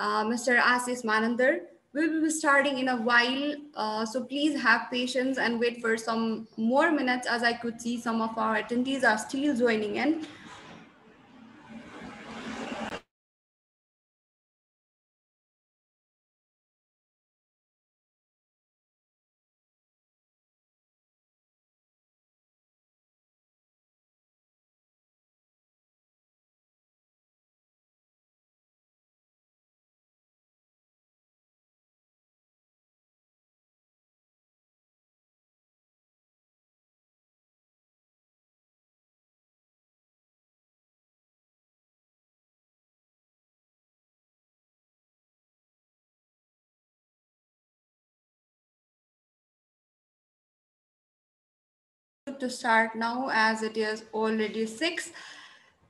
Mr. Asis Manandar. We will be starting in a while, so please have patience and wait for some more minutes as I could see some of our attendees are still joining in. To start now as it is already 6.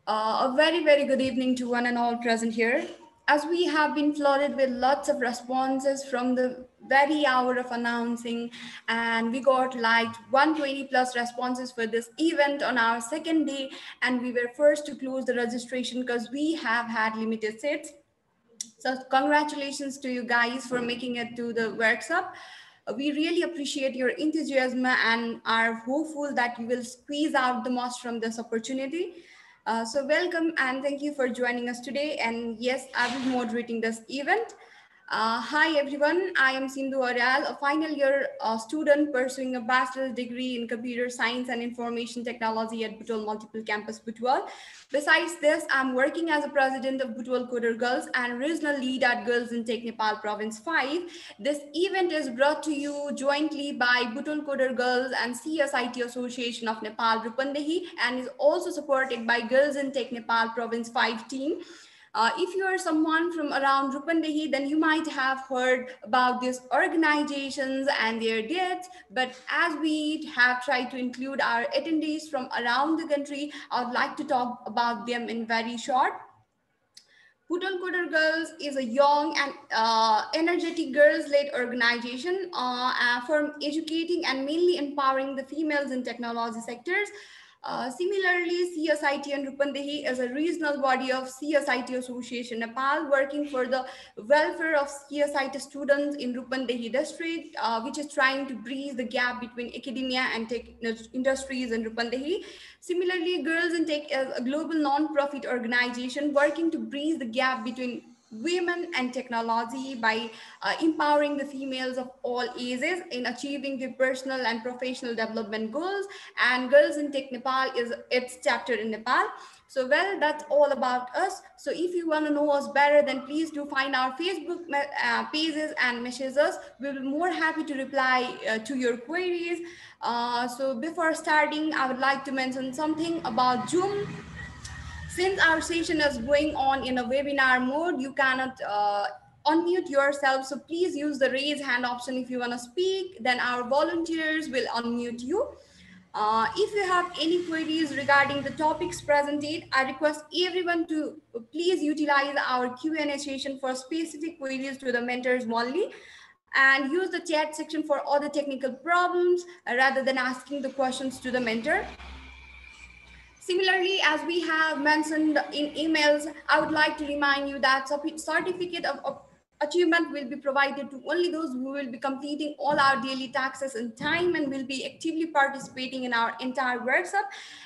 A very good evening to one and all present here. As we have been flooded with lots of responses from the very hour of announcing, and we got like 120 plus responses for this event on our second day, and we were first to close the registration because we have had limited seats. So congratulations to you guys for making it to the workshop. We really appreciate your enthusiasm and are hopeful that you will squeeze out the most from this opportunity. So welcome and thank you for joining us today. And yes, I will be moderating this event. Hi everyone, I am Sindhu Aryal, a final year student pursuing a bachelor's degree in computer science and information technology at Butwal Multiple Campus Butwal. Besides this, I'm working as a president of Butwal Coder Girls and regional lead at Girls in Tech Nepal Province 5. This event is brought to you jointly by Butwal Coder Girls and CSIT Association of Nepal Rupandehi and is also supported by Girls in Tech Nepal Province 5 team. If you are someone from around Rupandehi, then you might have heard about these organizations and their dates. But as we have tried to include our attendees from around the country, I would like to talk about them in very short. Butwal Coder Girls is a young and energetic girls-led organization for educating and mainly empowering the females in technology sectors. Similarly, CSIT and Rupandehi is a regional body of CSIT Association Nepal working for the welfare of CSIT students in Rupandehi district, which is trying to bridge the gap between academia and tech industries in Rupandehi. Similarly, Girls in Tech is a global non-profit organization working to bridge the gap between women and technology by empowering the females of all ages in achieving their personal and professional development goals. And Girls in Tech Nepal is its chapter in Nepal. So, well, that's all about us. So, if you want to know us better, then please do find our Facebook pages and message us. We'll be more happy to reply to your queries. So, before starting, I would like to mention something about Zoom. Since our session is going on in a webinar mode, you cannot unmute yourself. So please use the raise hand option if you want to speak. Then our volunteers will unmute you. If you have any queries regarding the topics presented, I request everyone to please utilize our Q&A session for specific queries to the mentors only and use the chat section for all the technical problems rather than asking the questions to the mentor. Similarly, as we have mentioned in emails, I would like to remind you that certificate of achievement will be provided to only those who will be completing all our daily taxes in time and will be actively participating in our entire workshop.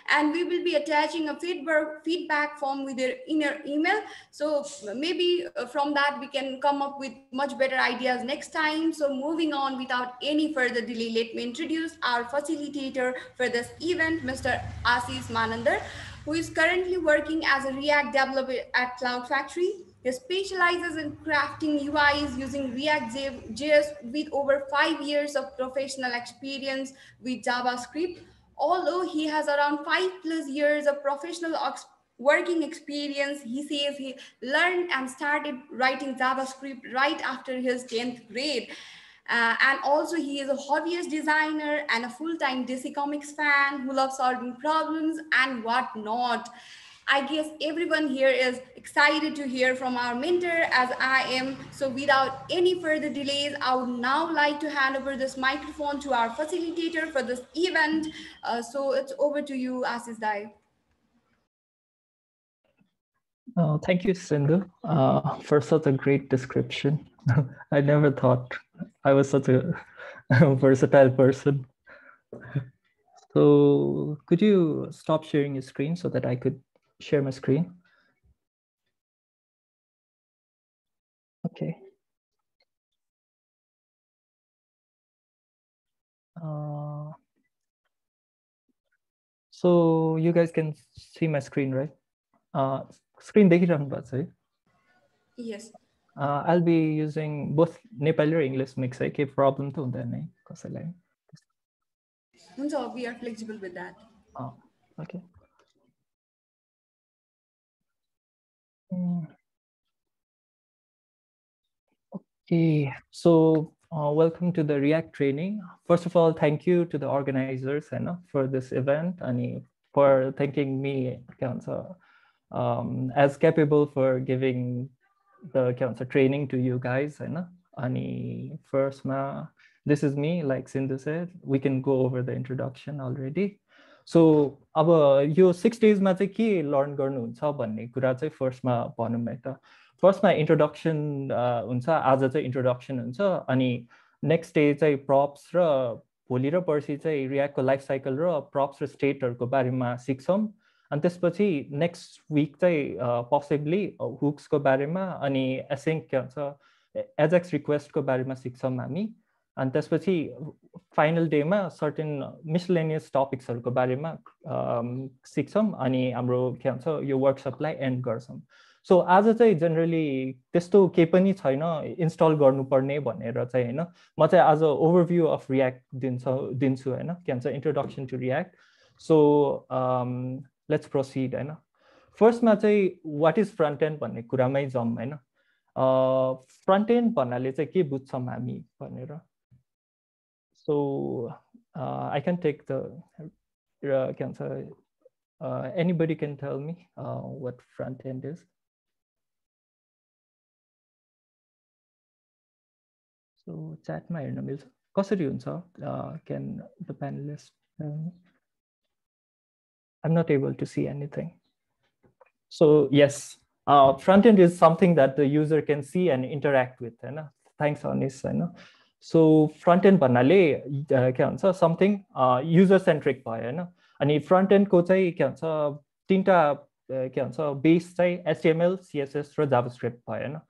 And we will be attaching a feedback form with their inner email. So maybe from that we can come up with much better ideas next time. So moving on without any further delay, let me introduce our facilitator for this event, Mr. Asis Manandar, who is currently working as a React developer at Cloud Factory. He specializes in crafting UIs using React.js with over 5 years of professional experience with JavaScript. Although he has around 5+ years of professional working experience, he says he learned and started writing JavaScript right after his 10th grade. And also he is a hobbyist designer and a full-time DC Comics fan who loves solving problems and whatnot. I guess everyone here is excited to hear from our mentor as I am. So without any further delays, I would now like to hand over this microphone to our facilitator for this event. So it's over to you, Asis Dai. Thank you, Sindhu, for such a great description. I never thought I was such a versatile person. So could you stop sharing your screen so that I could share my screen? Okay. So you guys can see my screen, right? Screen देखिरहनु भएको छ है? Yes. I'll be using both Nepali or English mix है, केही problem त हुँदैन है कसैलाई? We are flexible with that. Okay. Okay, so welcome to the React training. First of all, thank you to the organizers for this event and for thanking me as capable for giving the training to you guys. And first, this is me, like Sindhu said, we can go over the introduction already. So अब यो 6 days-मा चाहिँ के learn गर्नुहुन्छ भन्ने कुरा चाहिँ फर्स्टमा भनौँ है त. फर्स्टमा इन्ट्रोडक्सन हुन्छ, आज चाहिँ इन्ट्रोडक्सन हुन्छ, अनि नेक्स्ट डे चाहिँ प्रप्स र भोलि र पर्सि चाहिँ रियाक्टको लाइफ साइकल र प्रप्स र स्टेटहरूको बारेमा सिक्छौँ. अनि त्यसपछि नेक्स्ट विक चाहिँ पोसिबली हुक्सको बारेमा अनि एसिन्क के भन्छ एजेक्स रिक्वेस्टको बारेमा सिक्छौँ हामी. अनि त्यसपछि फाइनल डेमा सर्टेन मिसलेनियस टपिक्सहरूको बारेमा सिक्छौँ अनि हाम्रो के भन्छ यो वर्कसपलाई एन्ड गर्छौँ. सो आज चाहिँ जेनरली त्यस्तो केही पनि छैन इन्स्टल गर्नुपर्ने भनेर चाहिँ हैन, म चाहिँ आज ओभरभ्यू अफ रियाक्ट दिन्छु हैन, के भन्छ introduction to React. So let's proceed हैन. फर्स्टमा चाहिँ वाट इज फ्रन्ट एन्ड भन्ने कुरामै जाउँ हैन. फ्रन्ट एन्ड भन्नाले चाहिँ के बुझ्छौँ हामी भनेर. So I can take the के भन्छ anybody can tell me what front end is? So chat मा हेर्न मिल्छ? कसरी हुन्छ? Can the panelists tell me? I'm not able to see anything. So yes, front end is something that the user can see and interact with. Thanks, Anis. So front end भन्नाले के भन्छ something user centric भयो. अनि front एन्डको चाहिँ के भन्छ तीनटा के भन्छ बेस चाहिँ HTML, CSS र जाभास्क्रिप्ट भयो हैन.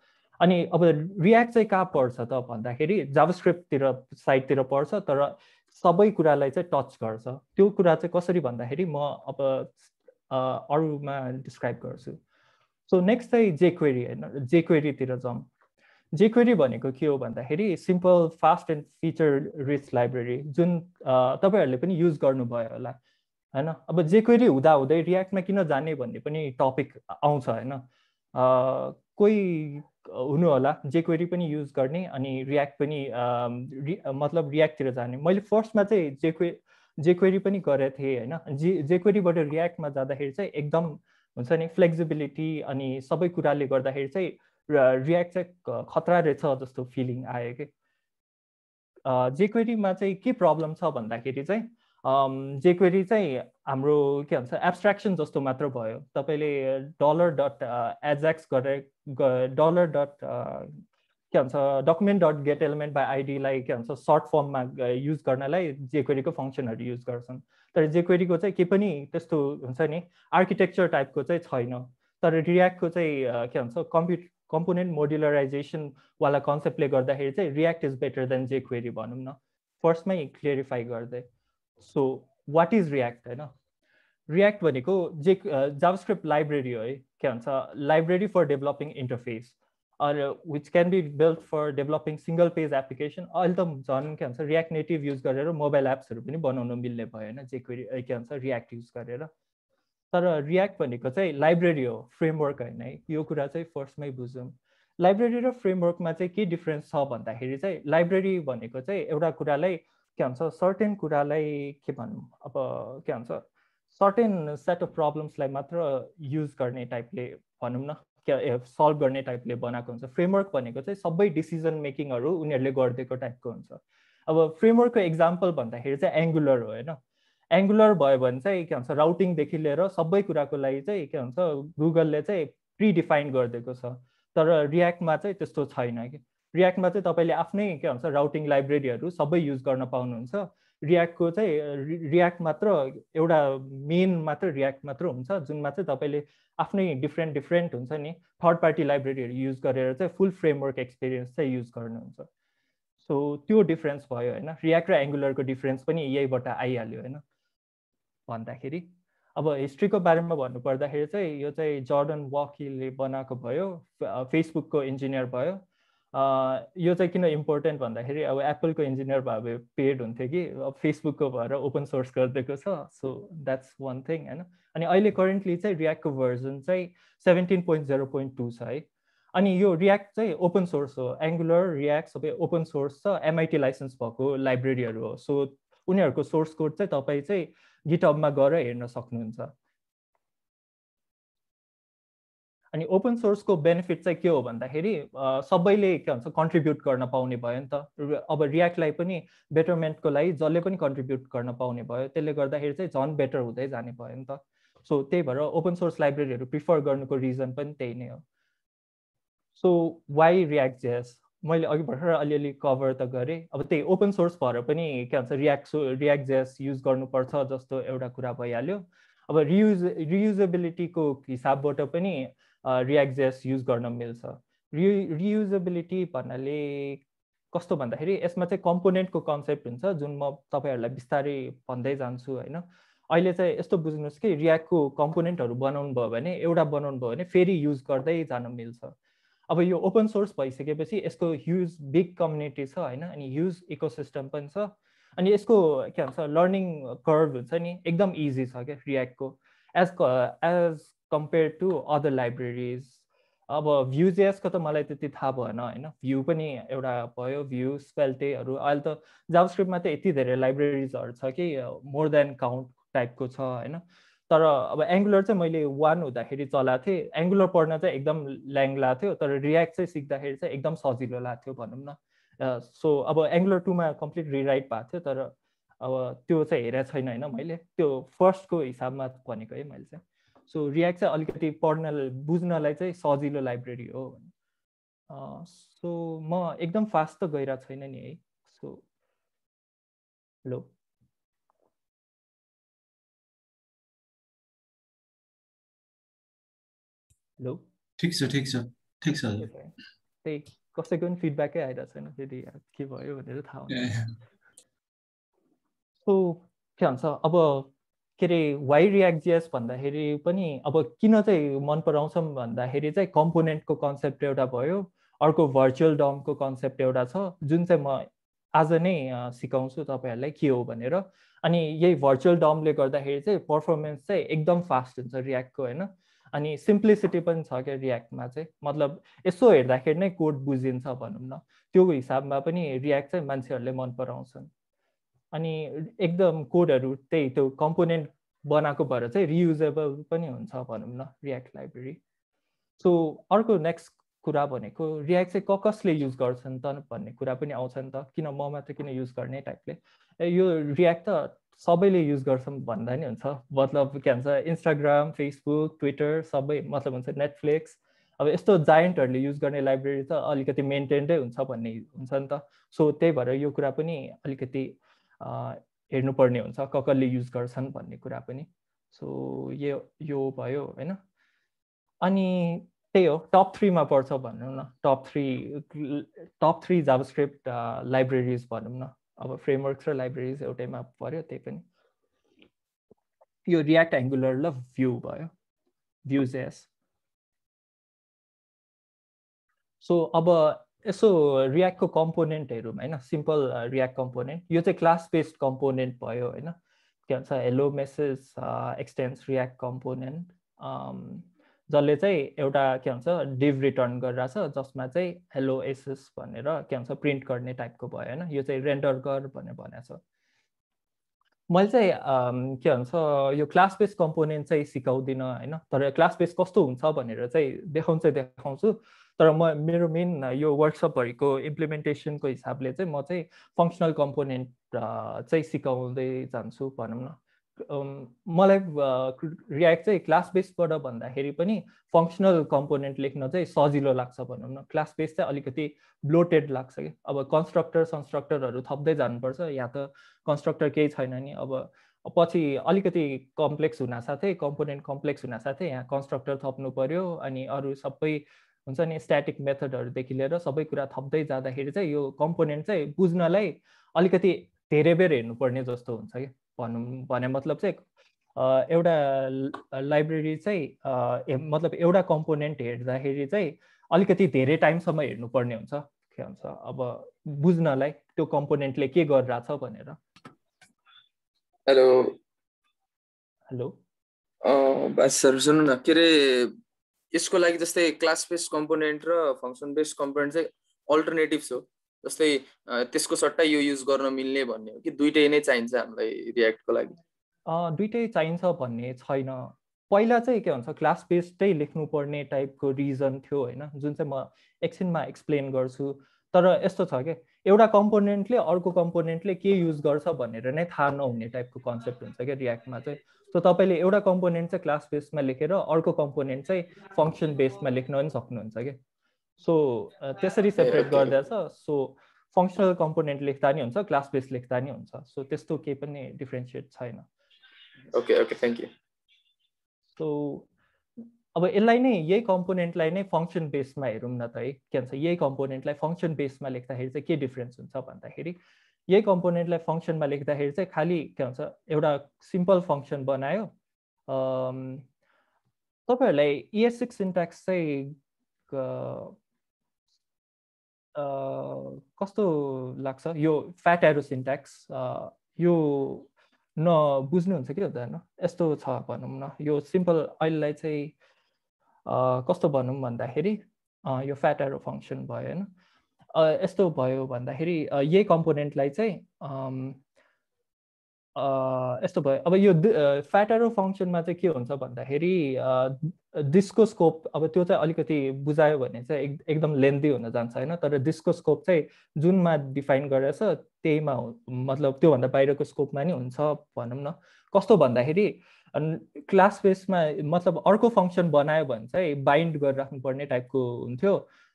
अनि अब रियाक्ट चाहिँ कहाँ पर्छ त भन्दाखेरि जाभास्क्रिप्टतिर साइडतिर पर्छ, तर सबै कुरालाई चाहिँ टच गर्छ. त्यो कुरा चाहिँ कसरी भन्दाखेरि म अब अरूमा डिस्क्राइब गर्छु. सो नेक्स्ट चाहिँ जेक्वेरी हैन, जेक्वेरीतिर जाउँ. जेक्वेरी भनेको के हो भन्दाखेरि simple fast and feature rich library जुन तपाईहरुले पनि युज गर्नुभयो होला हैन. अब जेक्वेरी हुँदा हुँदै रियाक्टमा किन जाने भन्ने पनि टपिक आउँछ हैन. कोही हुनु होला जेक्वेरी पनि युज गर्ने अनि रियाक्ट पनि मतलब रियाक्टतिर जाने. मैले फर्स्टमा चाहिँ जेक्वेरी पनि गरेको थिएँ हैन. जेक्वेरीबाट रियाक्टमा जाँदाखेरि चाहिँ एकदम हुन्छ नि फ्लेक्सिबिलिटी अनि सबै कुराले गर्दाखेरि चाहिँ रियाक्ट चाहिँ खतरा रहेछ जस्तो फिलिङ आयो के. जेक्वेरीमा चाहिँ के प्रब्लम छ भन्दाखेरि चाहिँ जेक्वेरी चाहिँ हाम्रो के भन्छ एब्स्ट्र्याक्सन जस्तो मात्र भयो. तपाईले $.ajax गरेर $. के भन्छ document.getElement by id लाई के भन्छ सर्ट फर्ममा युज गर्नलाई जेक्वेरीको फङ्सनहरु युज गर्छन्. तर जेक्वेरीको चाहिँ के पनि त्यस्तो हुन्छ नि आर्किटेक्चर टाइपको चाहिँ छैन. तर रियाक्टको चाहिँ के भन्छ कम्पोनेन्ट मोड्युलराइजेसन वाला कन्सेप्टले गर्दाखेरि चाहिँ React is better than jQuery भनौँ न, फर्स्टमै क्लियरिफाई गर्दै. सो वाट इज रियाक्ट हैन. रियाक्ट भनेको जाभास्क्रिप्ट लाइब्रेरी हो है, के भन्छ library for developing interface which can be built for developing single page application. अहिले त झन् के भन्छ रियाक्ट नेटिभ युज गरेर मोबाइल एप्सहरू पनि बनाउन मिल्ने भयो हैन जेक्वेरी के भन्छ रियाक्ट युज गरेर. तर रियाक्ट भनेको चाहिँ लाइब्रेरी हो, फ्रेमवर्क हैन है. यो कुरा चाहिँ फर्स्टमै बुझौँ. लाइब्रेरी र फ्रेमवर्कमा चाहिँ के डिफरेन्स छ भन्दाखेरि चाहिँ लाइब्रेरी भनेको चाहिँ एउटा कुरालाई के भन्छ सर्टेन कुरालाई के भनौँ अब के भन्छ सर्टेन सेट अफ प्रब्लम्सलाई मात्र युज गर्ने टाइपले भनौँ न, सल्भ गर्ने टाइपले बनाएको हुन्छ. फ्रेमवर्क भनेको चाहिँ सबै डिसिजन मेकिङहरू उनीहरूले गरिदिएको टाइपको हुन्छ. अब फ्रेमवर्कको एक्जाम्पल भन्दाखेरि चाहिँ एङ्गुलर हो हैन. एङ्गुलर भयो भने चाहिँ के भन्छ राउटिङदेखि लिएर सबै कुराको लागि चाहिँ के भन्छ गुगलले चाहिँ प्रिडिफाइन गरिदिएको छ तर रियाक्टमा चाहिँ त्यस्तो छैन कि रियाक्टमा चाहिँ तपाईले आफ्नै के भन्छ राउटिङ लाइब्रेरीहरू सबै युज गर्न पाउनुहुन्छ रियाक्टको चाहिँ रियाक्ट मात्र एउटा मेन मात्र रियाक्ट मात्र हुन्छ जुनमा चाहिँ तपाईले आफ्नै डिफ्रेन्ट हुन्छ नि थर्ड पार्टी लाइब्रेरीहरू युज गरेर चाहिँ फुल फ्रेमवर्क एक्सपिरियन्स चाहिँ युज गर्नुहुन्छ सो त्यो डिफरेन्स भयो हैन रियाक्ट र एंगुलरको डिफरेन्स पनि यहीबाट आइहाल्यो हैन भन्दाखेरि अब हिस्ट्रीको बारेमा भन्नु पर्दाखेरि चाहिँ यो चाहिँ जर्डन वकीले बनाएको भयो फेसबुकको इन्जिनियर भयो यो चाहिँ किन इम्पोर्टेन्ट भन्दाखेरि अब एप्पलको इन्जिनियर भए पेड हुन्थ्यो कि अब फेसबुकको भएर ओपन सोर्स गरिदिएको छ सो द्याट्स वान थिङ हैन अनि अहिले करेन्टली चाहिँ रियाक्टको भर्जन चाहिँ 17.0.2 छ है अनि यो रियाक्ट चाहिँ ओपन सोर्स हो एंगुलर रियाक्ट सबै ओपन सोर्स छ एमआईटी लाइसेन्स भएको लाइब्रेरीहरू हो सो उनीहरूको सोर्स कोड चाहिँ तपाईँ चाहिँ गिटहबमा गएर हेर्न सक्नुहुन्छ अनि ओपन सोर्सको बेनिफिट चाहिँ के हो भन्दाखेरि सबैले के भन्छ कन्ट्रिब्युट गर्न पाउने भयो नि त अब रियाक्टलाई पनि बेटरमेन्टको लागि जसले पनि कन्ट्रिब्युट गर्न पाउने भयो त्यसले गर्दाखेरि चाहिँ झन् बेटर हुँदै जाने भयो नि त सो त्यही भएर ओपन सोर्स लाइब्रेरीहरू प्रिफर गर्नुको रिजन पनि त्यही नै हो सो वाइ रियाक्ट जेएस मैले अघि भर्खर अलिअलि कभर त गरेँ अब त्यही ओपन सोर्स भएर पनि के भन्छ रियाक्ट जेएस युज गर्नुपर्छ जस्तो एउटा कुरा भइहाल्यो अब रियुजेबिलिटीको हिसाबबाट पनि रियाक्ट जेएस युज गर्न मिल्छ रियुजेबिलिटी भन्नाले कस्तो भन्दाखेरि यसमा चाहिँ कम्पोनेन्टको कन्सेप्ट हुन्छ जुन म तपाईहरुलाई बिस्तारै भन्दै जान्छु हैन अहिले चाहिँ यस्तो बुझ्नुस् कि रियाक्टको कम्पोनेन्टहरू बनाउनु भयो भने एउटा बनाउनु भयो भने फेरि युज गर्दै जान मिल्छ अब यो ओपन सोर्स भइसकेपछि यसको ह्युज बिग कम्युनिटी छ हैन अनि ह्युज इकोसिस्टम पनि छ अनि यसको के भन्छ लर्निङ कर्भ हुन्छ नि एकदम इजी छ के रियाक्टको as compared to other libraries अब Vue.js को त मलाई त्यति थाहा भएन हैन भ्यू पनि एउटा भयो भ्यू स्पेल्टेहरू अहिले त जावास्क्रिप्टमा त यति धेरै लाइब्रेरीजहरू छ कि मोर देन काउन्ट टाइपको छ हैन तर अब एंगुलर चाहिँ मैले 1 हुँदाखेरि चलाएको थिएँ एंगुलर पढ्न चाहिँ एकदम ल्याङ लाग्थ्यो तर रियाक्ट चाहिँ सिक्दाखेरि चाहिँ एकदम सजिलो लाग्थ्यो भनौँ न सो अब एंगुलर 2 मा कम्प्लिट रिराइट भएको थियो तर अब त्यो चाहिँ हेरेको छैन हैन मैले त्यो फर्स्टको हिसाबमा भनेको है मैले चाहिँ सो रियाक्ट चाहिँ अलिकति पढ्न बुझ्नलाई चाहिँ सजिलो लाइब्रेरी हो सो म एकदम फास्ट त गइरहेको छैन नि है सो हेलो हेलो ठीक छ त्यही कसैको पनि फिडब्याकै आइरहेको छैन फेरि के भयो भनेर थाहा हुँदैन सो के भन्छ अब के अरे वाइ रियाक्ट जेएस भन्दाखेरि पनि अब किन चाहिँ मन पराउँछौँ भन्दाखेरि चाहिँ कम्पोनेन्टको कन्सेप्ट एउटा भयो अर्को भर्चुअल डमको कन्सेप्ट एउटा छ जुन चाहिँ म आज नै सिकाउँछु तपाईहरुलाई के हो भनेर अनि यही भर्चुअल डमले गर्दाखेरि चाहिँ पर्फर्मेन्स चाहिँ एकदम फास्ट हुन्छ रियाक्टको हैन अनि सिम्प्लिसिटी पनि छ के रियाक्टमा चाहिँ मतलब यसो हेर्दाखेरि नै कोड बुझिन्छ भनौँ न त्यो हिसाबमा पनि रियाक्ट चाहिँ मान्छेहरूले मन पराउँछन् अनि एकदम कोडहरू त्यही त्यो कम्पोनेन्ट बनाएको भएर चाहिँ रियुजेबल पनि हुन्छ भनौँ न रियाक्ट लाइब्रेरी सो अर्को नेक्स्ट कुरा भनेको रियाक्ट चाहिँ कसले युज गर्छन् त भन्ने कुरा पनि आउँछ नि त किन म मात्र किन युज गर्ने टाइपले यो रियाक्ट त सबैले युज गर्छौँ भन्दा नि हुन्छ मतलब के भन्छ इन्स्टाग्राम फेसबुक ट्विटर सबै मतलब हुन्छ नेटफ्लिक्स अब यस्तो जायन्टहरूले युज गर्ने लाइब्रेरी त अलिकति मेन्टेन्डै हुन्छ भन्ने हुन्छ नि त सो त्यही भएर यो कुरा पनि अलिकति हेर्नुपर्ने हुन्छ कसले युज गर्छन् भन्ने कुरा पनि सो यो भयो हैन अनि त्यही हो टप 3 मा पर्छ भनौँ न टप 3 जावास्क्रिप्ट लाइब्रेरीज भनौँ न अब फ्रेमवर्क्स र लाइब्रेरीज एउटैमा पर्यो त्यही पनि यो रियाक्ट एंगुलर ल भ्यू भयो Vue.js सो अब यसो रियाक्टको कम्पोनेन्टहरुमा हैन सिम्पल रियाक्ट कम्पोनेन्ट यो चाहिँ क्लास बेस्ड कम्पोनेन्ट भयो हैन के भन्छ hello message extends react component जसले चाहिँ एउटा के भन्छ डिभ रिटर्न गरिरहेछ जसमा चाहिँ हेलो एसएस भनेर के भन्छ प्रिन्ट गर्ने टाइपको भयो हैन यो चाहिँ रेन्डर गर भनेर भनेको छ मैले चाहिँ के भन्छ यो क्लास बेस्ड कम्पोनेन्ट चाहिँ सिकाउँदिन हैन तर क्लास बेस्ड कस्तो हुन्छ भनेर चाहिँ देखाउँछु तर मेरो मेन यो वर्कसपहरुको इम्प्लिमेन्टेसनको हिसाबले चाहिँ म चाहिँ फंक्सनल कम्पोनेन्ट चाहिँ सिकाउँदै जान्छु भनौँ न मलाई रियाक्ट चाहिँ क्लास बेसबाट भन्दाखेरि पनि फङ्सनल कम्पोनेन्ट लेख्न चाहिँ सजिलो लाग्छ भनौँ न। क्लास बेस चाहिँ अलिकति ब्लोटेड लाग्छ कि अब कन्स्ट्रक्टरहरू थप्दै जानुपर्छ, यहाँ त कन्स्ट्रक्टर केही छैन नि। अब पछि अलिकति कम्प्लेक्स हुनासाथै कम्पोनेन्ट कम्प्लेक्स हुनासाथै यहाँ कन्स्ट्रक्टर थप्नु पर्यो, अनि अरू सबै हुन्छ नि स्ट्याटिक मेथडहरूदेखि लिएर सबै कुरा थप्दै जाँदाखेरि चाहिँ यो कम्पोनेन्ट चाहिँ बुझ्नलाई अलिकति धेरै बेर हेर्नुपर्ने जस्तो हुन्छ कि भनौँ। भने मतलब चाहिँ एउटा लाइब्रेरी चाहिँ मतलब एउटा कम्पोनेन्ट हेर्दाखेरि चाहिँ अलिकति धेरै टाइमसम्म हेर्नुपर्ने हुन्छ, के भन्छ अब बुझ्नलाई त्यो कम्पोनेन्टले के गरिरहेछ भनेर। हेलो हेलो बास सर, सुन्नु न, के अरे यसको लागि जस्तै क्लास बेस कम्पोनेन्ट र फङ्सन बेस कम्पोनेन्ट चाहिँ अल्टरनेटिभ्स हो, जस्तै त्यसको सट्टा यो युज गर्न मिल्ने भन्ने हो कि दुईटै नै चाहिन्छ हामीलाई रियाक्टको लागि? दुईटै चाहिन्छ भन्ने छैन। पहिला चाहिँ के भन्छ क्लास बेस्डै लेख्नुपर्ने टाइपको रिजन थियो होइन, जुन चाहिँ म एकछिनमा एक्सप्लेन गर्छु। तर यस्तो छ कि एउटा कम्पोनेन्टले अर्को कम्पोनेन्टले के युज गर्छ भनेर नै थाहा नहुने टाइपको कन्सेप्ट हुन्छ क्या रियाक्टमा चाहिँ। सो तपाईँले एउटा कम्पोनेन्ट चाहिँ क्लास बेसमा लेखेर अर्को कम्पोनेन्ट चाहिँ फङ्सन बेसमा लेख्न पनि सक्नुहुन्छ कि। सो त्यसरी सेपरेट गर्दैछ। सो फङ्सनल कम्पोनेन्ट लेख्दा नि हुन्छ, क्लास बेस लेख्दा नि हुन्छ। सो त्यस्तो केही पनि डिफ्रेन्सिएट छैन। Okay okay, thank you. So अब यसलाई नै यही कम्पोनेन्टलाई नै फङ्सन बेसमा हेरौँ न त है, के भन्छ यही कम्पोनेन्टलाई फङ्सन बेसमा लेख्दाखेरि चाहिँ के डिफ्रेन्स हुन्छ भन्दाखेरि यही कम्पोनेन्टलाई फङ्सनमा लेख्दाखेरि चाहिँ खालि के भन्छ एउटा सिम्पल फङ्सन बनायो। तपाईँहरूलाई ES6 सिन्ट्याक्स चाहिँ कस्तो लाग्छ? यो फ्याट एरो सिन्ट्याक्स यो नबुझ्नुहुन्छ कि हुँदैन? यस्तो छ भनौँ न, यो सिम्पल अहिलेलाई चाहिँ कस्तो भनौँ भन्दाखेरि यो फ्याट एरो फङ्सन भयो होइन। यस्तो भयो भन्दाखेरि यही कम्पोनेन्टलाई चाहिँ यस्तो भयो। अब यो फ्याट एरो फङ्सनमा चाहिँ के हुन्छ भन्दाखेरि डिस्को स्कोप, अब त्यो चाहिँ अलिकति बुझायो भने चाहिँ एकदम लेन्दी हुन जान्छ होइन। तर डिस्को स्कोप चाहिँ जुनमा डिफाइन गरेछ त्यहीमा मतलब त्योभन्दा बाहिरको स्कोपमा नि हुन्छ भनौँ न। कस्तो भन्दाखेरि क्लास बेसमा मतलब अर्को फङ्सन बनायो भने चाहिँ बाइन्ड गरिराख्नुपर्ने टाइपको हुन्थ्यो।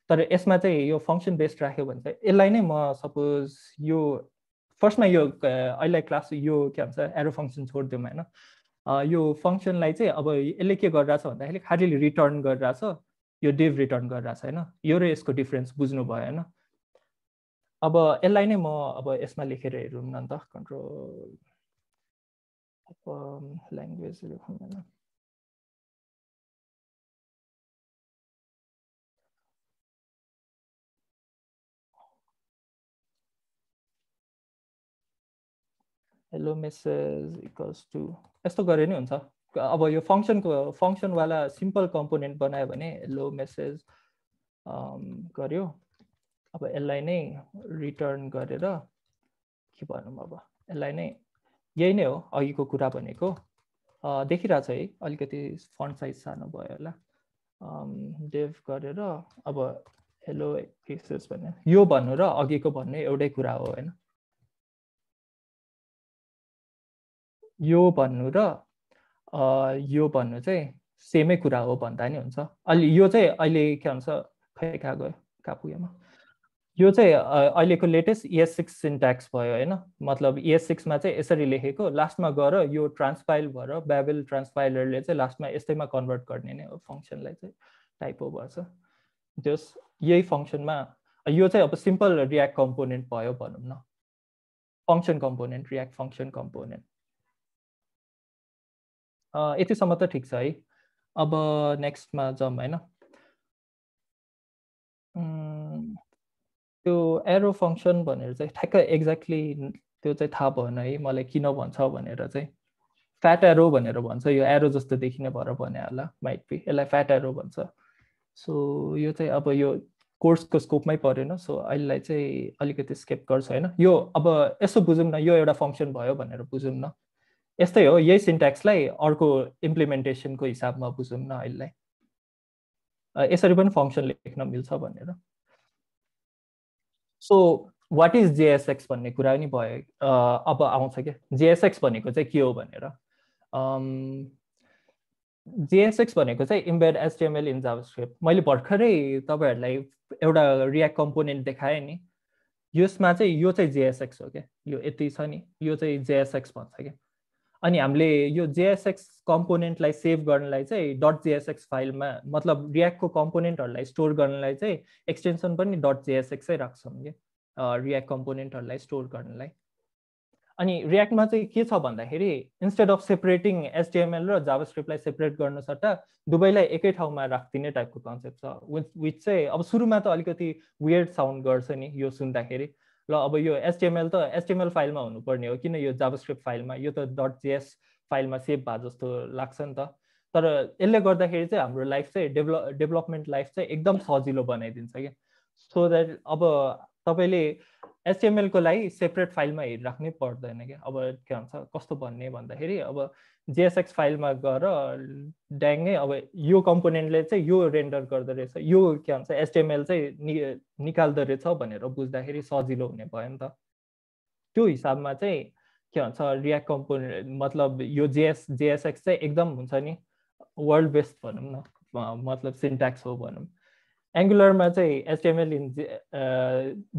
तर यसमा चाहिँ यो फङ्सन बेस्ड राख्यो भने चाहिँ यसलाई नै म सपोज यो फर्स्टमा यो अहिले क्लास यो के भन्छ एरो फङ्सन छोडिदिउँ होइन। यो फङ्सनलाई चाहिँ अब यसले के गरिरहेछ भन्दाखेरि खालि रिटर्न गरिरहेछ, यो डिभ रिटर्न गरिरहेछ होइन। यो र यसको डिफ्रेन्स बुझ्नुभयो होइन। अब यसलाई नै म अब यसमा लेखेर हेरौँ न त, कन्ट्रोल ल्याङ्ग्वेज लेखौँ होइन। हेलो मेसेज इक्वल्स टु यस्तो गरे नि हुन्छ। अब यो फङ्सनवाला सिम्पल कम्पोनेन्ट बनायो भने हेलो मेसेज गर्यो। अब यसलाई नै रिटर्न गरेर के भनौँ, अब यसलाई नै यही नै हो अघिको कुरा भनेको। देखिरहेछ है, अलिकति फन्ट साइज सानो भयो होला। डेभ गरेर अब हेलो मेसेज भन्ने यो भन्नु र अघिको भन्ने एउटै कुरा हो होइन। यो भन्नु र यो भन्नु चाहिँ सेमै कुरा हो भन्दा नि हुन्छ। अलि यो चाहिँ अहिले के भन्छ खै कहाँ गयो, कहाँ पुग्यो म। यो चाहिँ अहिलेको लेटेस्ट ES6 सिन्ट्याक्स भयो होइन। मतलब ES6 मा चाहिँ यसरी लेखेको, लास्टमा गएर यो ट्रान्सपाइल भएर ब्याबल ट्रान्सपाइलरले चाहिँ लास्टमा यस्तैमा कन्भर्ट गर्ने नै हो फङ्सनलाई चाहिँ, टाइपो भएछ जस यही फङ्सनमा। यो चाहिँ अब सिम्पल रियाक्ट कम्पोनेन्ट भयो भनौँ न, function component, react function component. यतिसम्म त ठिक छ है। अब नेक्स्टमा जाउँ होइन। त्यो एरो फङ्सन भनेर चाहिँ ठ्याक्क एक्ज्याक्टली त्यो चाहिँ थाहा भएन है मलाई किन भन्छ भनेर चाहिँ। फ्याट एरो भनेर भन्छ, यो एरो जस्तो देखिने भएर भने होला, माइट बी यसलाई फ्याट एरो भन्छ। सो यो चाहिँ अब यो कोर्सको स्कोपमै परेन। सो अहिलेलाई चाहिँ अलिकति स्किप गर्छु होइन। यो अब यसो बुझौँ न, यो एउटा फङ्सन भयो भनेर बुझौँ न। यस्तै हो, यही सिन्ट्याक्सलाई अर्को इम्प्लिमेन्टेसनको हिसाबमा बुझौँ न अहिलेलाई। यसरी पनि फङ्सन लेख्न मिल्छ भनेर। सो वाट इज JSX भन्ने कुरा नि भयो। अब आउँछ क्या JSX भनेको चाहिँ के हो भनेर। JSX भनेको चाहिँ इम्बेड HTML इन जाभास्क्रिप्ट। मैले भर्खरै तपाईहरुलाई एउटा रियाक्ट कम्पोनेन्ट देखाएँ नि, यसमा चाहिँ यो चाहिँ JSX हो क्या, यो यति छ नि, यो चाहिँ JSX भन्छ क्या। अनि हामीले यो JSX कम्पोनेन्टलाई सेभ गर्नलाई चाहिँ .jsx फाइलमा, मतलब रियाक्टको कम्पोनेन्टहरूलाई स्टोर गर्नलाई चाहिँ एक्सटेन्सन पनि .jsx नै राख्छौँ क्या रियाक्ट कम्पोनेन्टहरूलाई स्टोर गर्नलाई। अनि रियाक्टमा चाहिँ के छ भन्दाखेरि इन्स्टेड अफ सेपरेटिङ HTML र जाभास्क्रिप्टलाई सेपरेट गर्न सट्टा दुवैलाई एकै ठाउँमा राख्दिने टाइपको कन्सेप्ट छ, विच चाहिँ अब सुरुमा त अलिकति वियर्ड साउन्ड गर्छ नि यो सुन्दाखेरि। ल अब यो HTML त HTML फाइलमा हुनुपर्ने हो, किन यो जाभास्क्रिप्ट फाइलमा, यो त .js फाइलमा सेभ भए जस्तो लाग्छ नि त। तर यसले गर्दाखेरि चाहिँ हाम्रो लाइफ चाहिँ डेभलपमेन्ट लाइफ चाहिँ एकदम सजिलो बनाइदिन्छ क्या। सो द्याट अब तपाईले HTML को लागि सेपरेट फाइलमा हेरिराख्नै पर्दैन क्या। अब के भन्छ कस्तो भन्ने भन्दाखेरि अब JSX फाइलमा गएर ड्याङ्गै अब यो कम्पोनेन्टले चाहिँ यो रेन्डर गर्दो रहेछ, यो के भन्छ HTML चाहिँ निकाल्दो रहेछ भनेर बुझ्दाखेरि सजिलो हुने भयो नि त। त्यो हिसाबमा चाहिँ के भन्छ रियाक्ट कम्पोनेन्ट मतलब यो JSX चाहिँ एकदम हुन्छ नि वर्ल्ड बेस्ट भनौँ न, मतलब सिन्ट्याक्स हो भनौँ। एङ्गुलरमा चाहिँ HTML in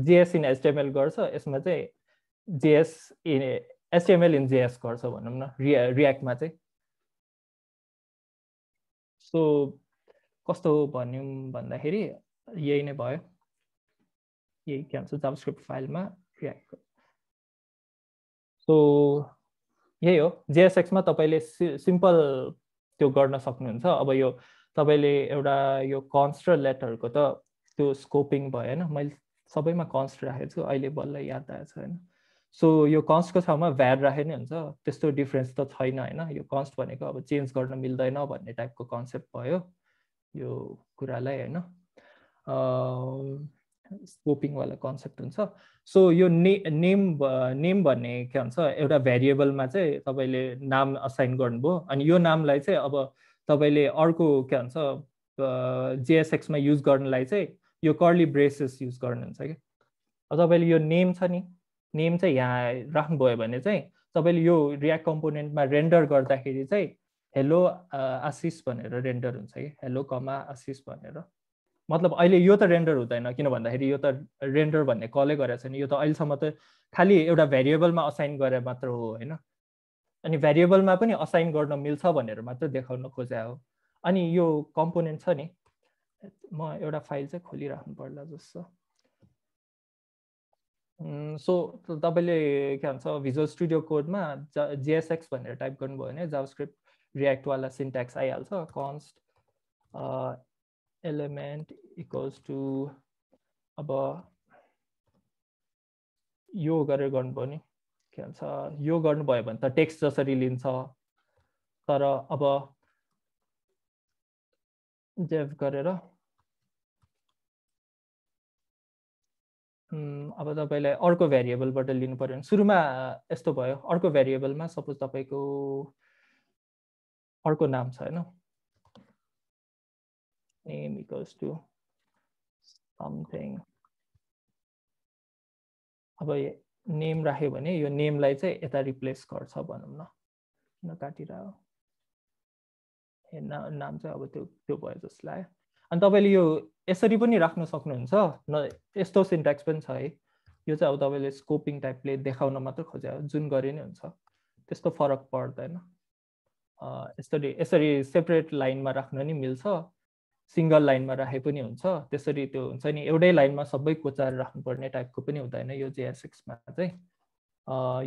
JS in HTML गर्छ, यसमा चाहिँ HTML इन JS गर्छ भनौँ न रियाक्टमा चाहिँ। सो कस्तो भन्यौँ भन्दाखेरि यही नै भयो, यही के भन्छ जाभास्क्रिप्ट फाइलमा रियाक्ट। सो यही हो, JSX-मा तपाईँले सिम्पल त्यो गर्न सक्नुहुन्छ। अब यो तपाईले एउटा यो कन्स्ट र लेटरको त त्यो स्कोपिङ भयो हैन, मैले सबैमा कन्स्ट राखेको छु, अहिले बल्ल याद आएछ हैन। सो यो कन्स्टको ठाउँमा भ्यार राखे नि हुन्छ, त्यस्तो डिफरेन्स त छैन हैन। यो कन्स्ट भनेको अब चेन्ज गर्न मिल्दैन भन्ने टाइपको कन्सेप्ट भयो यो कुरालाई हैन, स्कोपिङ वाला कन्सेप्ट हुन्छ। सो यो नेम भन्ने के भन्छ एउटा भेरिएबलमा चाहिँ तपाईले नाम असाइन गर्नुभयो, अनि यो नामलाई चाहिँ अब तपाईले अर्को के भन्छ JSX मा युज गर्नलाई चाहिँ यो कर्ली ब्रेसेस युज गर्नुहुन्छ कि। अब तपाईले यो नेम छ नि, नेम चाहिँ यहाँ राख्नुभयो भने चाहिँ तपाईले यो रियाक्ट कम्पोनेन्टमा रेन्डर गर्दाखेरि चाहिँ हेलो आशिष भनेर रेन्डर हुन्छ कि, हेलो कमा आशिष भनेर। मतलब अहिले यो त रेन्डर हुँदैन, किन भन्दाखेरि यो त रेन्डर भन्ने कलै गरेको छैन, यो त अहिलेसम्म त खालि एउटा भेरिएबलमा असाइन गरे मात्र हो हैन। अनि भेरिएबलमा पनि असाइन गर्न मिल्छ भनेर मात्र देखाउन खोजे हो। अनि यो कम्पोनेन्ट छ नि, म एउटा फाइल चाहिँ खोलिराख्नु पर्ला जस्तो। सो तपाईले के भन्छ भिजुअल स्टुडियो कोडमा JSX भनेर टाइप गर्नुभयो भने जाभास्क्रिप्ट रियाक्ट वाला सिन्ट्याक्स आइहाल्छ। कन्स्ट एलिमेन्ट इक्वल्स टु, अब यो गरेर गर्नुभयो नि, के भन्छ यो गर्नुभयो भने त टेक्स्ट जसरी लिन्छ, तर अब जेभ गरेर अब तपाईलाई अर्को भेरिएबलबाट लिनु पर्यो भने सुरुमा यस्तो भयो, अर्को भेरिएबलमा सपोज तपाईको अर्को नाम छ हैन, नेम इक्वल्स टु समथिङ। अब नेम राख्यो भने यो नेमलाई चाहिँ यता रिप्लेस गर्छ भनौँ न, किन काटिरह्यो नाम चाहिँ अब त्यो भयो जस्तो लाग्यो। अनि तपाईले यो यसरी पनि राख्न सक्नुहुन्छ, यस्तो सिन्ट्याक्स पनि छ है। यो चाहिँ अब तपाईले स्कोपिङ टाइपले देखाउन मात्र खोजे हो, जुन गरे नि हुन्छ, त्यस्तो फरक पर्दैन। यसरी सेपरेट लाइनमा राख्न नि मिल्छ, सिंगल लाइनमा राखे पनि हुन्छ, त्यसरी त्यो हुन्छ नि एउटै लाइनमा सबै कोचाएर राख्नुपर्ने टाइपको पनि हुँदैन यो JSX मा चाहिँ,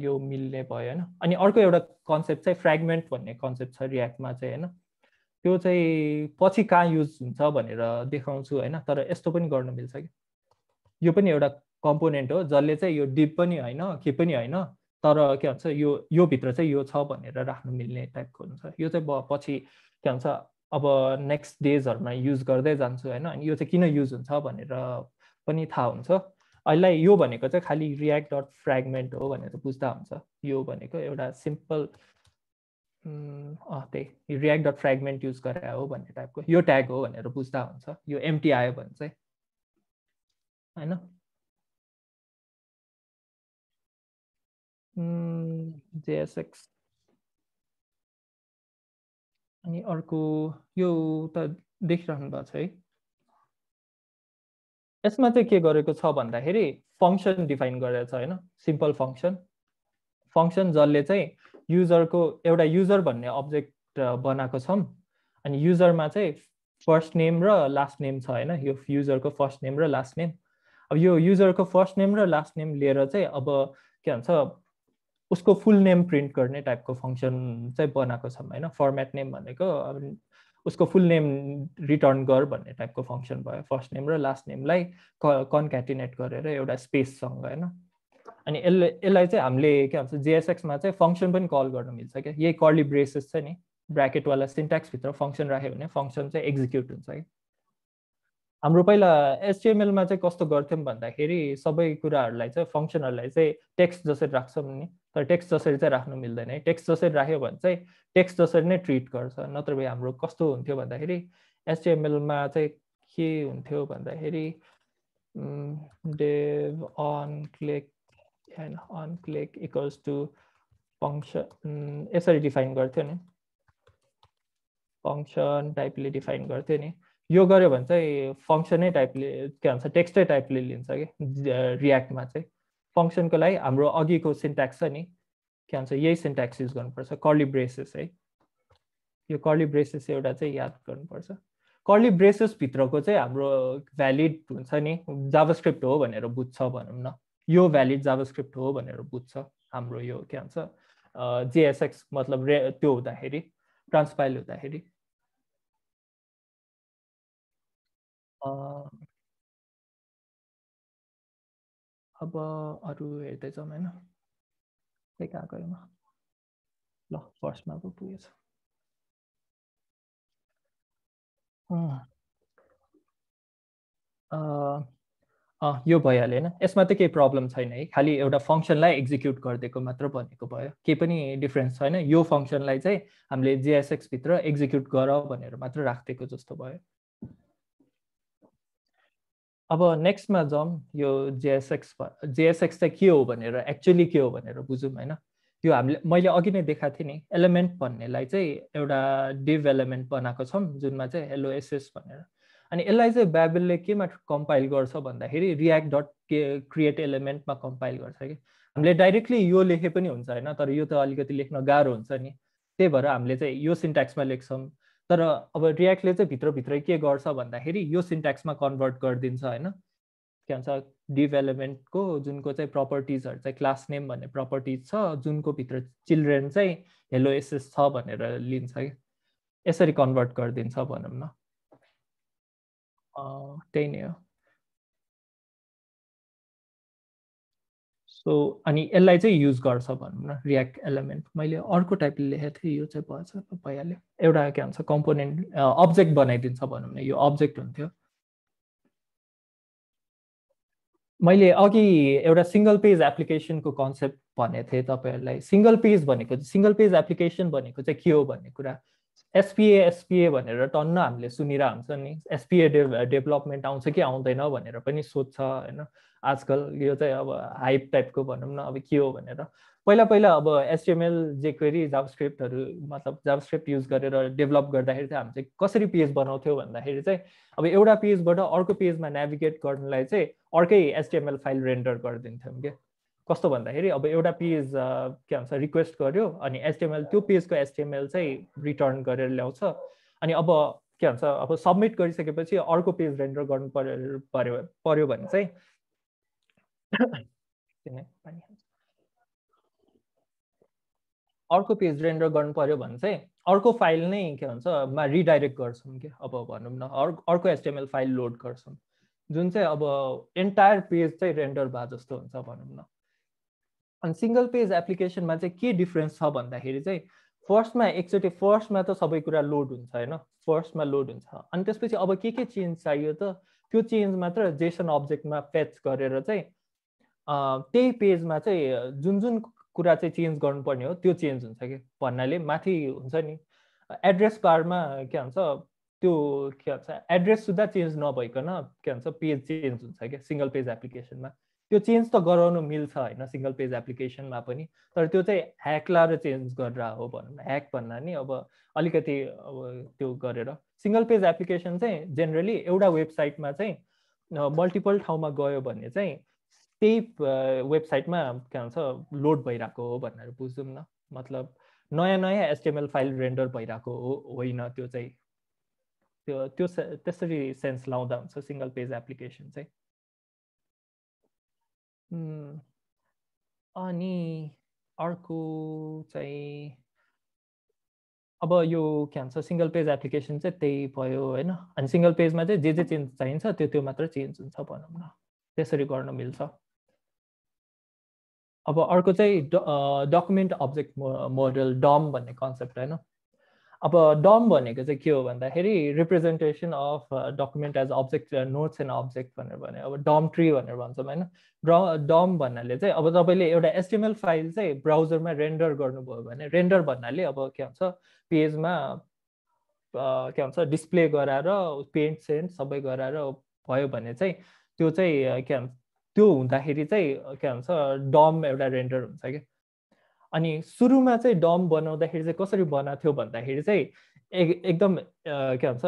यो मिल्ने भयो हैन। अनि अर्को एउटा कन्सेप्ट चाहिँ फ्र्यागमेन्ट भन्ने कन्सेप्ट छ रियाक्टमा चाहिँ हैन, त्यो चाहिँ पछि कहाँ युज हुन्छ भनेर देखाउँछु हैन। तर यस्तो पनि गर्न मिल्छ कि, यो पनि एउटा कम्पोनेन्ट हो जसले चाहिँ यो डिप पनि हैन के पनि हैन, तर के भन्छ यो भित्र चाहिँ यो छ भनेर राख्न मिल्ने टाइपको हुन्छ। यो चाहिँ पछि के भन्छ अब नेक्स्ट डेजहरुमा युज गर्दै जान्छु हैन, अनि यो चाहिँ किन युज हुन्छ भनेर पनि थाहा हुन्छ। अहिले यो भनेको चाहिँ खालि react.fragment हो भनेर बुझ्दा हुन्छ। यो भनेको एउटा सिम्पल त्यही react.fragment युज गरे हो भन्ने टाइपको यो ट्याग हो भनेर बुझ्दा हुन्छ। यो एम्प्टी आयो भने चाहिँ हैन। JSX अनि अर्को यो त देखिरहनु भएको छ है। यसमा चाहिँ के गरेको छ भन्दाखेरि फङ्सन डिफाइन गरेको छ हैन, सिम्पल फङ्सन जसले चाहिँ युजरको एउटा युजर भन्ने अब्जेक्ट बनाएको छौँ। अनि युजरमा चाहिँ फर्स्ट नेम र लास्ट नेम छ हैन, यो युजरको फर्स्ट नेम र लास्ट नेम। अब यो युजरको फर्स्ट नेम र लास्ट नेम लिएर चाहिँ अब के भन्छ उसको फुल नेम प्रिन्ट गर्ने टाइपको फङ्सन चाहिँ बनाएको छौँ हैन। फर्मेट नेम भनेको अब उसको फुल नेम रिटर्न गर भन्ने टाइपको फङ्सन भयो। फर्स्ट नेम र लास्ट नेमलाई कन्क्याटिनेट गरेर एउटा स्पेससँग हैन। अनि यसलाई चाहिँ हामीले के भन्छ जेएसएक्समा चाहिँ फङ्सन पनि कल गर्न मिल्छ क्या। यही कर्ली ब्रेसेस छ नि, ब्र्याकेटवाला सिन्ट्याक्सभित्र फङ्सन राख्यो भने फङ्सन चाहिँ एक्जिक्युट हुन्छ कि। हाम्रो पहिला एचटिएमएलमा चाहिँ कस्तो गर्थ्यौँ भन्दाखेरि सबै कुराहरूलाई चाहिँ फङ्सनहरूलाई चाहिँ टेक्स्ट जसरी राख्छौँ नि, तर टेक्स्ट जसरी चाहिँ राख्नु मिल्दैन है। टेक्स्ट जसरी राख्यो भने चाहिँ टेक्स्ट जसरी नै ट्रिट गर्छ। नत्र भए हाम्रो कस्तो हुन्थ्यो भन्दाखेरि एचटिएमएलमा चाहिँ के हुन्थ्यो भन्दाखेरि डेभ अन क्लिक हैन, on click equals to function यसरी डिफाइन गर्थ्यो नि, फङ्सन टाइपले डिफाइन गर्थ्यो नि। यो गर्यो भने चाहिँ फङ्सनै टाइपले के भन्छ टेक्स्टै टाइपले लिन्छ कि रियाक्टमा चाहिँ। फङ्सनको लागि हाम्रो अघिको सिन्ट्याक्स छ नि, के भन्छ यही सिन्ट्याक्स युज गर्नुपर्छ, कर्ली ब्रेसेस है। यो कर्ली ब्रेसेस एउटा चाहिँ याद गर्नुपर्छ। कर्ली ब्रेसेस भित्रको चाहिँ हाम्रो भ्यालिड हुन्छ नि, जाभास्क्रिप्ट हो भनेर बुझ्छ भनौँ न, यो भ्यालिड जाभास्क्रिप्ट हो भनेर बुझ्छ हाम्रो यो के भन्छ जेएसएक्स मतलब त्यो हुँदाखेरि ट्रान्सपाइल हुँदाखेरि। अब अरू हेर्दै जाउँ हैन, खै कहाँ गयो म, ल फर्स्टमा पो पुगेछ। यो भइहाल्यो होइन, यसमा त केही प्रब्लम छैन है, खालि एउटा फङ्सनलाई एक्जिक्युट गरिदिएको मात्र भनेको भयो, केही पनि डिफ्रेन्स छैन। यो फङ्सनलाई चाहिँ हामीले जेएसएक्सभित्र एक्जिक्युट गर भनेर मात्र राखिदिएको जस्तो भयो। अब नेक्स्टमा जाउँ, यो जेएसएक्स चाहिँ के हो भनेर एक्चुअली के हो भनेर बुझौँ होइन। यो हामीले मैले अघि नै देखाएको थिएँ नि, एलिमेन्ट भन्नेलाई चाहिँ एउटा डिभ एलिमेन्ट बनाएको छौँ जुनमा चाहिँ हेलो एसएस भनेर। अनि यसलाई चाहिँ ब्याबलले केमा कम्पाइल गर्छ भन्दाखेरि रियाक्ट डट क्रिएट एलिमेन्टमा कम्पाइल गर्छ कि। हामीले डाइरेक्टली यो लेखे पनि हुन्छ होइन, तर यो त अलिकति लेख्न गाह्रो हुन्छ नि, त्यही भएर हामीले चाहिँ यो सिन्ट्याक्समा लेख्छौँ। तर अब रियाक्टले चाहिँ भित्रभित्रै के गर्छ भन्दाखेरि यो सिन्ट्याक्समा कन्भर्ट गरिदिन्छ होइन। के भन्छ डिभ एलिमेन्टको जुनको चाहिँ प्रपर्टिजहरू चाहिँ क्लास नेम भन्ने प्रपर्टिज छ, जुनको भित्र चिल्ड्रेन चाहिँ हेलो एसएस छ भनेर लिन्छ कि, यसरी कन्भर्ट गरिदिन्छ भनौँ न। त्यही नै हो। सो अनि यसलाई चाहिँ युज गर्छ भनौँ न रियाक्ट एलिमेन्ट। मैले अर्को टाइपले लेखेको थिएँ, यो चाहिँ भएछ भइहाल्यो। एउटा के भन्छ कम्पोनेन्ट अब्जेक्ट बनाइदिन्छ भनौँ न, यो अब्जेक्ट हुन्थ्यो। मैले अघि एउटा सिङ्गल पेज एप्लिकेसनको कन्सेप्ट भनेको थिएँ तपाईँहरूलाई। सिङ्गल पेज एप्लिकेसन भनेको चाहिँ के हो भन्ने कुरा, एसपिए भनेर टन्न हामीले सुनिरहेको हुन्छ नि, एसपिए डेभलपमेन्ट आउँछ कि आउँदैन भनेर पनि सोध्छ होइन आजकल। यो चाहिँ अब हाइप टाइपको भनौँ न, अब के हो भनेर। पहिला अब एचटिएमएल जेक्वेरी जाभास्क्रिप्टहरू मतलब जाभास्क्रिप्ट युज गरेर डेभलप गर्दाखेरि चाहिँ हामी चाहिँ कसरी पेज बनाउँथ्यौँ भन्दाखेरि चाहिँ अब एउटा पेजबाट अर्को पेजमा नेभिगेट गर्नलाई चाहिँ अर्कै एचटिएमएल फाइल रेन्डर गरिदिन्थ्यौँ क्या। कस्तो भन्दाखेरि अब एउटा पेज के भन्छ रिक्वेस्ट गर्यो अनि एचटिएमएल त्यो पेजको एचटिएमएल चाहिँ रिटर्न गरेर ल्याउँछ। अनि अब के भन्छ अब सबमिट गरिसकेपछि अर्को पेज रेन्डर गर्नु पर्यो भने चाहिँ अर्को पेज रेन्डर गर्नु पर्यो भने चाहिँ अर्को फाइल नै के भन्छ मा रिडाइरेक्ट गर्छौँ कि। अब भनौँ न अर्को एचटिएमएल फाइल लोड गर्छौँ जुन चाहिँ अब एन्टायर पेज चाहिँ रेन्डर भए जस्तो हुन्छ भनौँ न। अनि सिङ्गल पेज एप्लिकेसनमा चाहिँ के डिफ्रेन्स छ भन्दाखेरि चाहिँ फर्स्टमा त सबै कुरा लोड हुन्छ होइन, फर्स्टमा लोड हुन्छ। अनि त्यसपछि अब के चेन्ज चाहियो त त्यो चेन्ज मात्र जेसन अब्जेक्टमा फेच गरेर चाहिँ त्यही पेजमा चाहिँ जुन कुरा चाहिँ चेन्ज गर्नुपर्ने हो त्यो चेन्ज हुन्छ कि। भन्नाले माथि हुन्छ नि एड्रेस बारमा के भन्छ त्यो के भन्छ एड्रेस सुधा चेन्ज नभइकन के भन्छ पेज चेन्ज हुन्छ क्या सिङ्गल पेज एप्लिकेसनमा। त्यो चेन्ज त गराउनु मिल्छ होइन सिङ्गल पेज एप्लिकेसनमा पनि, तर त्यो चाहिँ ह्याक लाएर चेन्ज गरेर हो भनौँ न। ह्याक भन्दा नि अब अलिकति अब त्यो गरेर सिङ्गल पेज एप्लिकेसन चाहिँ जेनरली एउटा वेबसाइटमा चाहिँ मल्टिपल ठाउँमा गयो भने चाहिँ त्यही वेबसाइटमा के भन्छ लोड भइरहेको हो भनेर बुझौँ न। मतलब नयाँ नयाँ एचटिएमएल फाइल रेन्डर भइरहेको होइन, त्यो चाहिँ त्यो त्यो त्यसरी सेन्स लाउँदा हुन्छ सिङ्गल पेज एप्लिकेसन चाहिँ। अनि अर्को चाहिँ अब यो के भन्छ सिङ्गल पेज एप्लिकेसन चाहिँ त्यही भयो होइन। अनि सिङ्गल पेजमा चाहिँ जे चेन्ज चाहिन्छ त्यो मात्र चेन्ज हुन्छ भनौँ न, त्यसरी गर्न मिल्छ। अब अर्को चाहिँ डकुमेन्ट अब्जेक्ट मोडल डम भन्ने कन्सेप्ट होइन। अब डम भनेको चाहिँ के हो भन्दाखेरि representation of document as object nodes and object भनेर भने अब डम ट्री भनेर भन्छौँ होइन। डम भन्नाले चाहिँ अब तपाईँले एउटा एचटिएमएल फाइल चाहिँ ब्राउजरमा रेन्डर गर्नुभयो भने, रेन्डर भन्नाले अब के भन्छ पेजमा के भन्छ डिस्प्ले गराएर पेन्ट सेन्ट सबै गराएर भयो भने चाहिँ त्यो चाहिँ के भन्छ त्यो हुँदाखेरि चाहिँ के भन्छ डम एउटा रेन्डर हुन्छ क्या। अनि सुरुमा चाहिँ डम बनाउँदाखेरि चाहिँ कसरी बनाएको थियो भन्दाखेरि चाहिँ एकदम के भन्छ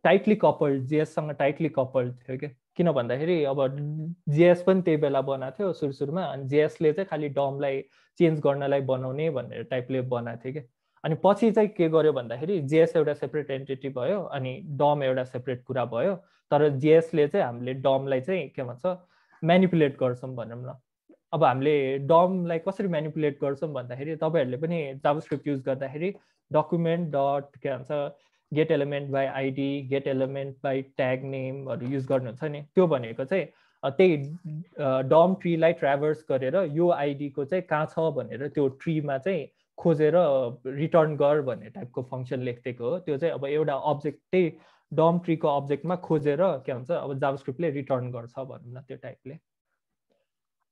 टाइटली कपल्ड, जिएससँग टाइटली कपल्ड थियो क्या। किन भन्दाखेरि अब जिएस पनि त्यही बेला बनाएको थियो सुरुमा, अनि जिएसले चाहिँ खालि डमलाई चेन्ज गर्नलाई बनाउने भनेर टाइपले बनाएको थियो क्या। अनि पछि चाहिँ के गर्यो भन्दाखेरि जिएस एउटा सेपरेट एन्टिटी भयो अनि डम एउटा सेपरेट कुरा भयो, तर जिएसले चाहिँ हामीले डमलाई चाहिँ के भन्छ म्यानिपुलेट गर्छौँ भनौँ न। अब हामीले डमलाई कसरी म्यानिपुलेट गर्छौँ भन्दाखेरि तपाईँहरूले पनि जावास्क्रिप्ट युज गर्दाखेरि डकुमेन्ट डट के भन्छ get element by ID, get element by tag नेमहरू युज गर्नुहुन्छ नि। त्यो भनेको चाहिँ त्यही डम ट्रीलाई ट्राभर्स गरेर यो आइडीको चाहिँ कहाँ छ भनेर त्यो ट्रीमा चाहिँ खोजेर रिटर्न गर भन्ने टाइपको फङ्सन लेखिदिएको हो। त्यो चाहिँ अब एउटा अब्जेक्ट त्यही डम ट्रीको अब्जेक्टमा खोजेर के भन्छ अब जावास्क्रिप्टले रिटर्न गर्छ भनौँ न त्यो टाइपले।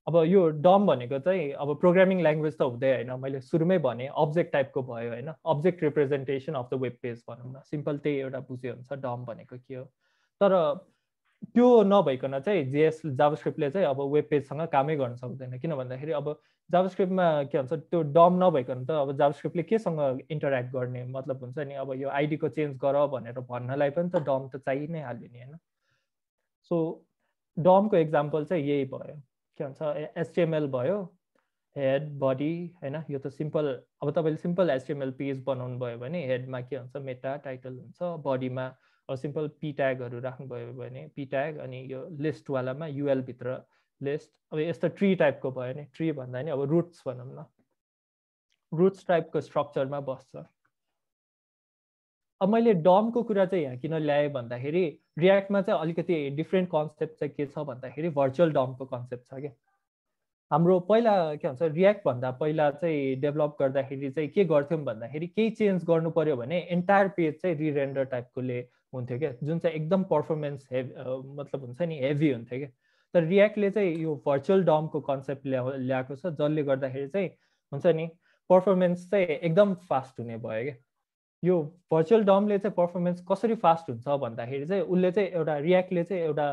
अब यो डम भनेको चाहिँ अब प्रोग्रामिङ ल्याङ्ग्वेज त हुँदै होइन, मैले सुरुमै भने अब्जेक्ट टाइपको भयो होइन, object representation of the web page भनौँ न, सिम्पल त्यही एउटा बुझ्यो हुन्छ डम भनेको के हो। तर त्यो नभइकन चाहिँ जेएस जावास्क्रिप्टले चाहिँ अब वेब पेजसँग कामै गर्न सक्दैन। किन भन्दाखेरि अब जावास्क्रिप्टमा के भन्छ त्यो डम नभइकन त अब जावास्क्रिप्टले केसँग इन्टरेक्ट गर्ने मतलब हुन्छ नि। अब यो आइडीको चेन्ज गर भनेर भन्नलाई पनि त डम त चाहिए नै हाल्यो नि होइन। सो डमको एक्जाम्पल चाहिँ यही भयो, के भन्छ एचटिएमएल भयो, हेड बडी होइन। यो त सिम्पल, अब तपाईँले सिम्पल एचटिएमएल पेज बनाउनु भयो भने हेडमा के हुन्छ मेटा टाइटल हुन्छ, बडीमा अब सिम्पल पी ट्यागहरू राख्नुभयो भने पी ट्याग, अनि यो लिस्टवालामा युएलभित्र लिस्ट। अब यस्तो ट्री टाइपको भयो नि, ट्री भन्दा नि अब रुट्स भनौँ न, रुट्स टाइपको स्ट्रक्चरमा बस्छ। अब मैले डमको कुरा चाहिँ यहाँ किन ल्याएँ भन्दाखेरि रियाक्टमा चाहिँ अलिकति डिफ्रेन्ट कन्सेप्ट चाहिँ के छ भन्दाखेरि भर्चुअल डमको कन्सेप्ट छ क्या। हाम्रो पहिला के भन्छ रियाक्ट भन्दा पहिला चाहिँ डेभलप गर्दाखेरि चाहिँ के गर्थ्यौँ भन्दाखेरि केही चेन्ज गर्नु पर्यो भने एन्टायर पेज चाहिँ रिरेन्डर टाइपकोले हुन्थ्यो क्या, जुन चाहिँ एकदम पर्फर्मेन्स मतलब हुन्छ नि हेभी हुन्थ्यो क्या। तर रियाक्टले चाहिँ यो भर्चुअल डमको कन्सेप्ट ल्याएको छ, जसले गर्दाखेरि चाहिँ हुन्छ नि पर्फर्मेन्स चाहिँ एकदम फास्ट हुने भयो क्या। यो भर्चुअल डमले चाहिँ पर्फर्मेन्स कसरी फास्ट हुन्छ भन्दाखेरि चाहिँ उसले चाहिँ एउटा रियाक्टले चाहिँ एउटा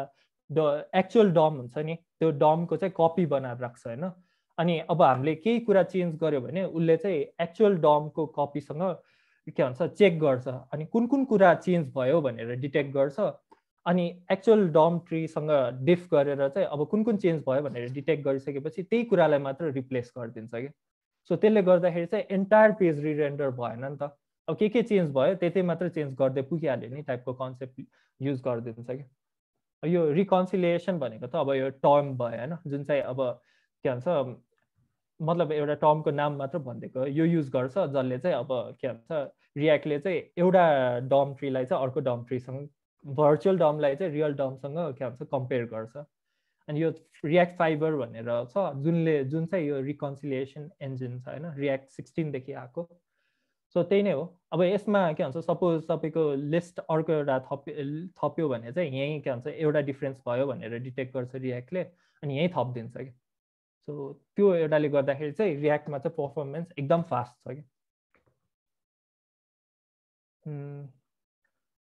एक्चुअल डम हुन्छ नि त्यो डमको चाहिँ कपी बनाएर राख्छ होइन। अनि अब हामीले केही कुरा चेन्ज गर्यो भने उसले चाहिँ एक्चुअल डमको कपीसँग के भन्छ चेक गर्छ, अनि कुन कुन कुरा चेन्ज भयो भनेर डिटेक्ट गर्छ, अनि एक्चुअल डम ट्रीसँग डिफ गरेर चाहिँ अब कुन कुन चेन्ज भयो भनेर डिटेक्ट गरिसकेपछि त्यही कुरालाई मात्र रिप्लेस गरिदिन्छ क्या। सो त्यसले गर्दाखेरि चाहिँ एन्टायर पेज रिरेन्डर भएन नि त, अब के चेन्ज भयो त्यही मात्र चेन्ज गर्दै पुगिहाल्यो नि टाइपको कन्सेप्ट युज गरिदिन्छ क्या। यो रिकन्सिलिएसन भनेको त अब यो टर्म भयो होइन, जुन चाहिँ अब के भन्छ मतलब एउटा टर्मको नाम मात्र भनिदिएको यो युज गर्छ, जसले चाहिँ अब के भन्छ रियाक्टले चाहिँ एउटा डम ट्रीलाई चाहिँ अर्को डम ट्रीसँग भर्चुअल डमलाई चाहिँ रियल डमसँग के भन्छ कम्पेयर गर्छ। अनि यो रियाक्ट फाइबर भनेर छ जुन चाहिँ यो रिकन्सिलिएसन इन्जिन छ होइन, रियाक्ट 16देखि आएको। सो त्यही नै हो। अब यसमा के भन्छ सपोज तपाईँको लिस्ट अर्को एउटा थप्यो भने चाहिँ यहीँ के भन्छ एउटा डिफ्रेन्स भयो भनेर डिटेक्ट गर्छ रियाक्टले, अनि यहीँ थपिदिन्छ कि। सो त्यो एउटाले गर्दाखेरि चाहिँ रियाक्टमा चाहिँ पर्फर्मेन्स एकदम फास्ट छ कि।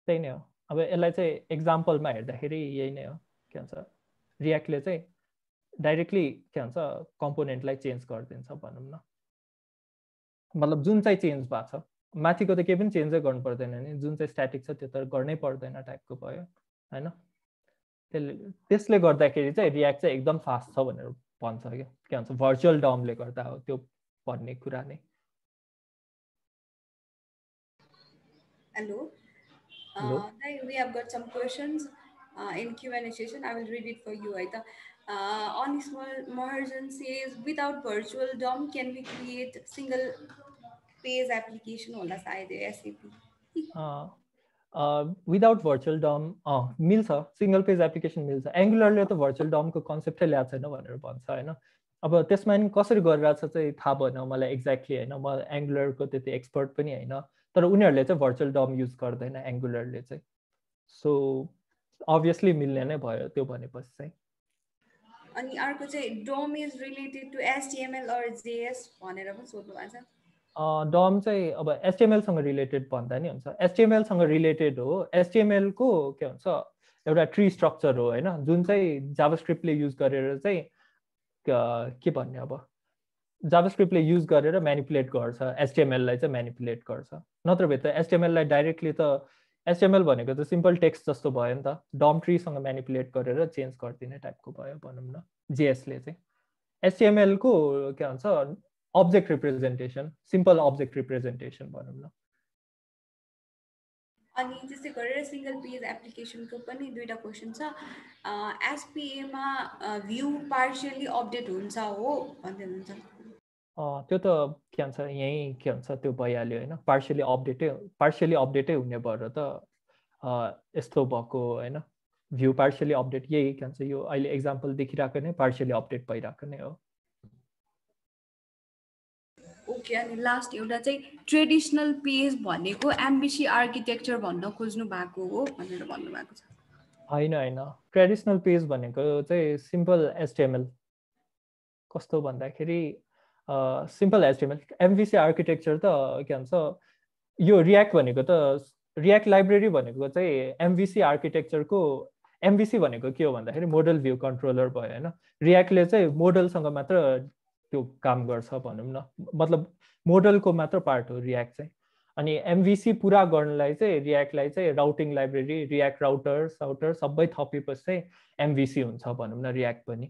त्यही नै हो। अब यसलाई चाहिँ एक्जाम्पलमा हेर्दाखेरि यही नै हो, के भन्छ रियाक्टले चाहिँ डाइरेक्टली के भन्छ कम्पोनेन्टलाई चेन्ज गरिदिन्छ भनौँ न, मतलब जुन चाहिँ चेन्ज भएको छ माथिको त केही पनि चेन्जै गर्नु पर्दैन नि, जुन चाहिँ स्ट्याटिक छ त्यो त गर्नै पर्दैन टाइपको भयो होइन। त्यसले गर्दाखेरि चाहिँ रियाक्ट चाहिँ एकदम फास्ट छ भनेर भन्छ क्या, के भन्छ भर्चुअल डमले गर्दा हो त्यो भन्ने कुरा नै। Hello. Hello. We have got some questions in Q&A session. I will read it for you. Aita. On small Maharjan says, without virtual DOM, can we create single page application? Hola, SAP. Without virtual डम मिल्छ, single page application मिल्छ। एङ्गुलरले त virtual डमको कन्सेप्टै ल्याएको छैन भनेर भन्छ होइन। अब त्यसमा नि कसरी गरिरहेको छ चाहिँ थाहा भएन मलाई एक्ज्याक्टली होइन, म एङ्गुलरको त्यति एक्सपर्ट पनि होइन, तर उनीहरूले चाहिँ भर्चुअल डम युज गर्दैन एङ्गुलरले चाहिँ। सो अभियसली मिल्ने नै भयो त्यो भनेपछि चाहिँ। अनि अर्को चाहिँ DOM is related to HTML or JS भनेर पनि सोध्नु भएको छ। डम चाहिँ अब एचटिएमएलसँग रिलेटेड भन्दा नि हुन्छ, एचटिएमएलसँग रिलेटेड हो। एचटिएमएलको के भन्छ एउटा ट्री स्ट्रक्चर हो होइन, जुन चाहिँ जाभास्क्रिप्टले युज गरेर चाहिँ के भन्ने अब जाभास्क्रिप्टले युज गरेर म्यानिपुलेट गर्छ, एचटिएमएललाई चाहिँ म्यानिपुलेट गर्छ। नत्र भए त एचटिएमएललाई डाइरेक्टली त एचटिएमएल भनेको त सिम्पल टेक्स्ट जस्तो भयो नि त, डम ट्रीसँग म्यानिपुलेट गरेर चेन्ज गरिदिने टाइपको भयो भनौँ न जेएसले चाहिँ। एचटिएमएलको के भन्छ object representation, simple object representation भनौँ न। अनि त्यस्तै गरेर सिङ्गल पेज एप्लिकेसनको पनि दुईवटा क्वेसन छ। एसपिएमा भ्यू पार्सियली अपडेट हुन्छ हो भन्दै हुनुहुन्छ। त्यो त के भन्छ यहीँ के भन्छ त्यो भइहाल्यो होइन, पार्सियली अपडेटै हुने भएर त यस्तो भएको होइन। भ्यू पार्सियली अपडेट यही के भन्छ यो अहिले एक्जाम्पल देखिरहेको नै पार्सियली अपडेट भइरहेको नै हो। ओके, अनि लास्ट एउटा चाहिँ ट्रेडिसनल पेज भनेको एमबिसी आर्किटेक्चर भन्न खोज्नु भएको हो भनेर भन्नुभएको छ। होइन होइन, ट्रेडिसनल पेज भनेको चाहिँ सिम्पल एचटिएमएल। कस्तो भन्दाखेरि सिम्पल एचटिएमएल, एमबिसी आर्किटेक्चर त के भन्छ यो रियाक्ट भनेको त रियाक्ट लाइब्रेरी भनेको चाहिँ एमबिसी आर्किटेक्चरको, एमबिसी भनेको के हो भन्दाखेरि मोडल भ्यू कन्ट्रोलर भयो होइन। रियाक्टले चाहिँ मोडलसँग मात्र त्यो काम गर्छ भनौँ न, मतलब मोडलको मात्र पार्ट हो रियाक्ट चाहिँ। अनि एमबिसी पुरा गर्नलाई चाहिँ रियाक्टलाई चाहिँ राउटिङ लाइब्रेरी, रियाक्ट राउटर सबै थपेपछि चाहिँ एमबिसी हुन्छ भनौँ न रियाक्ट पनि।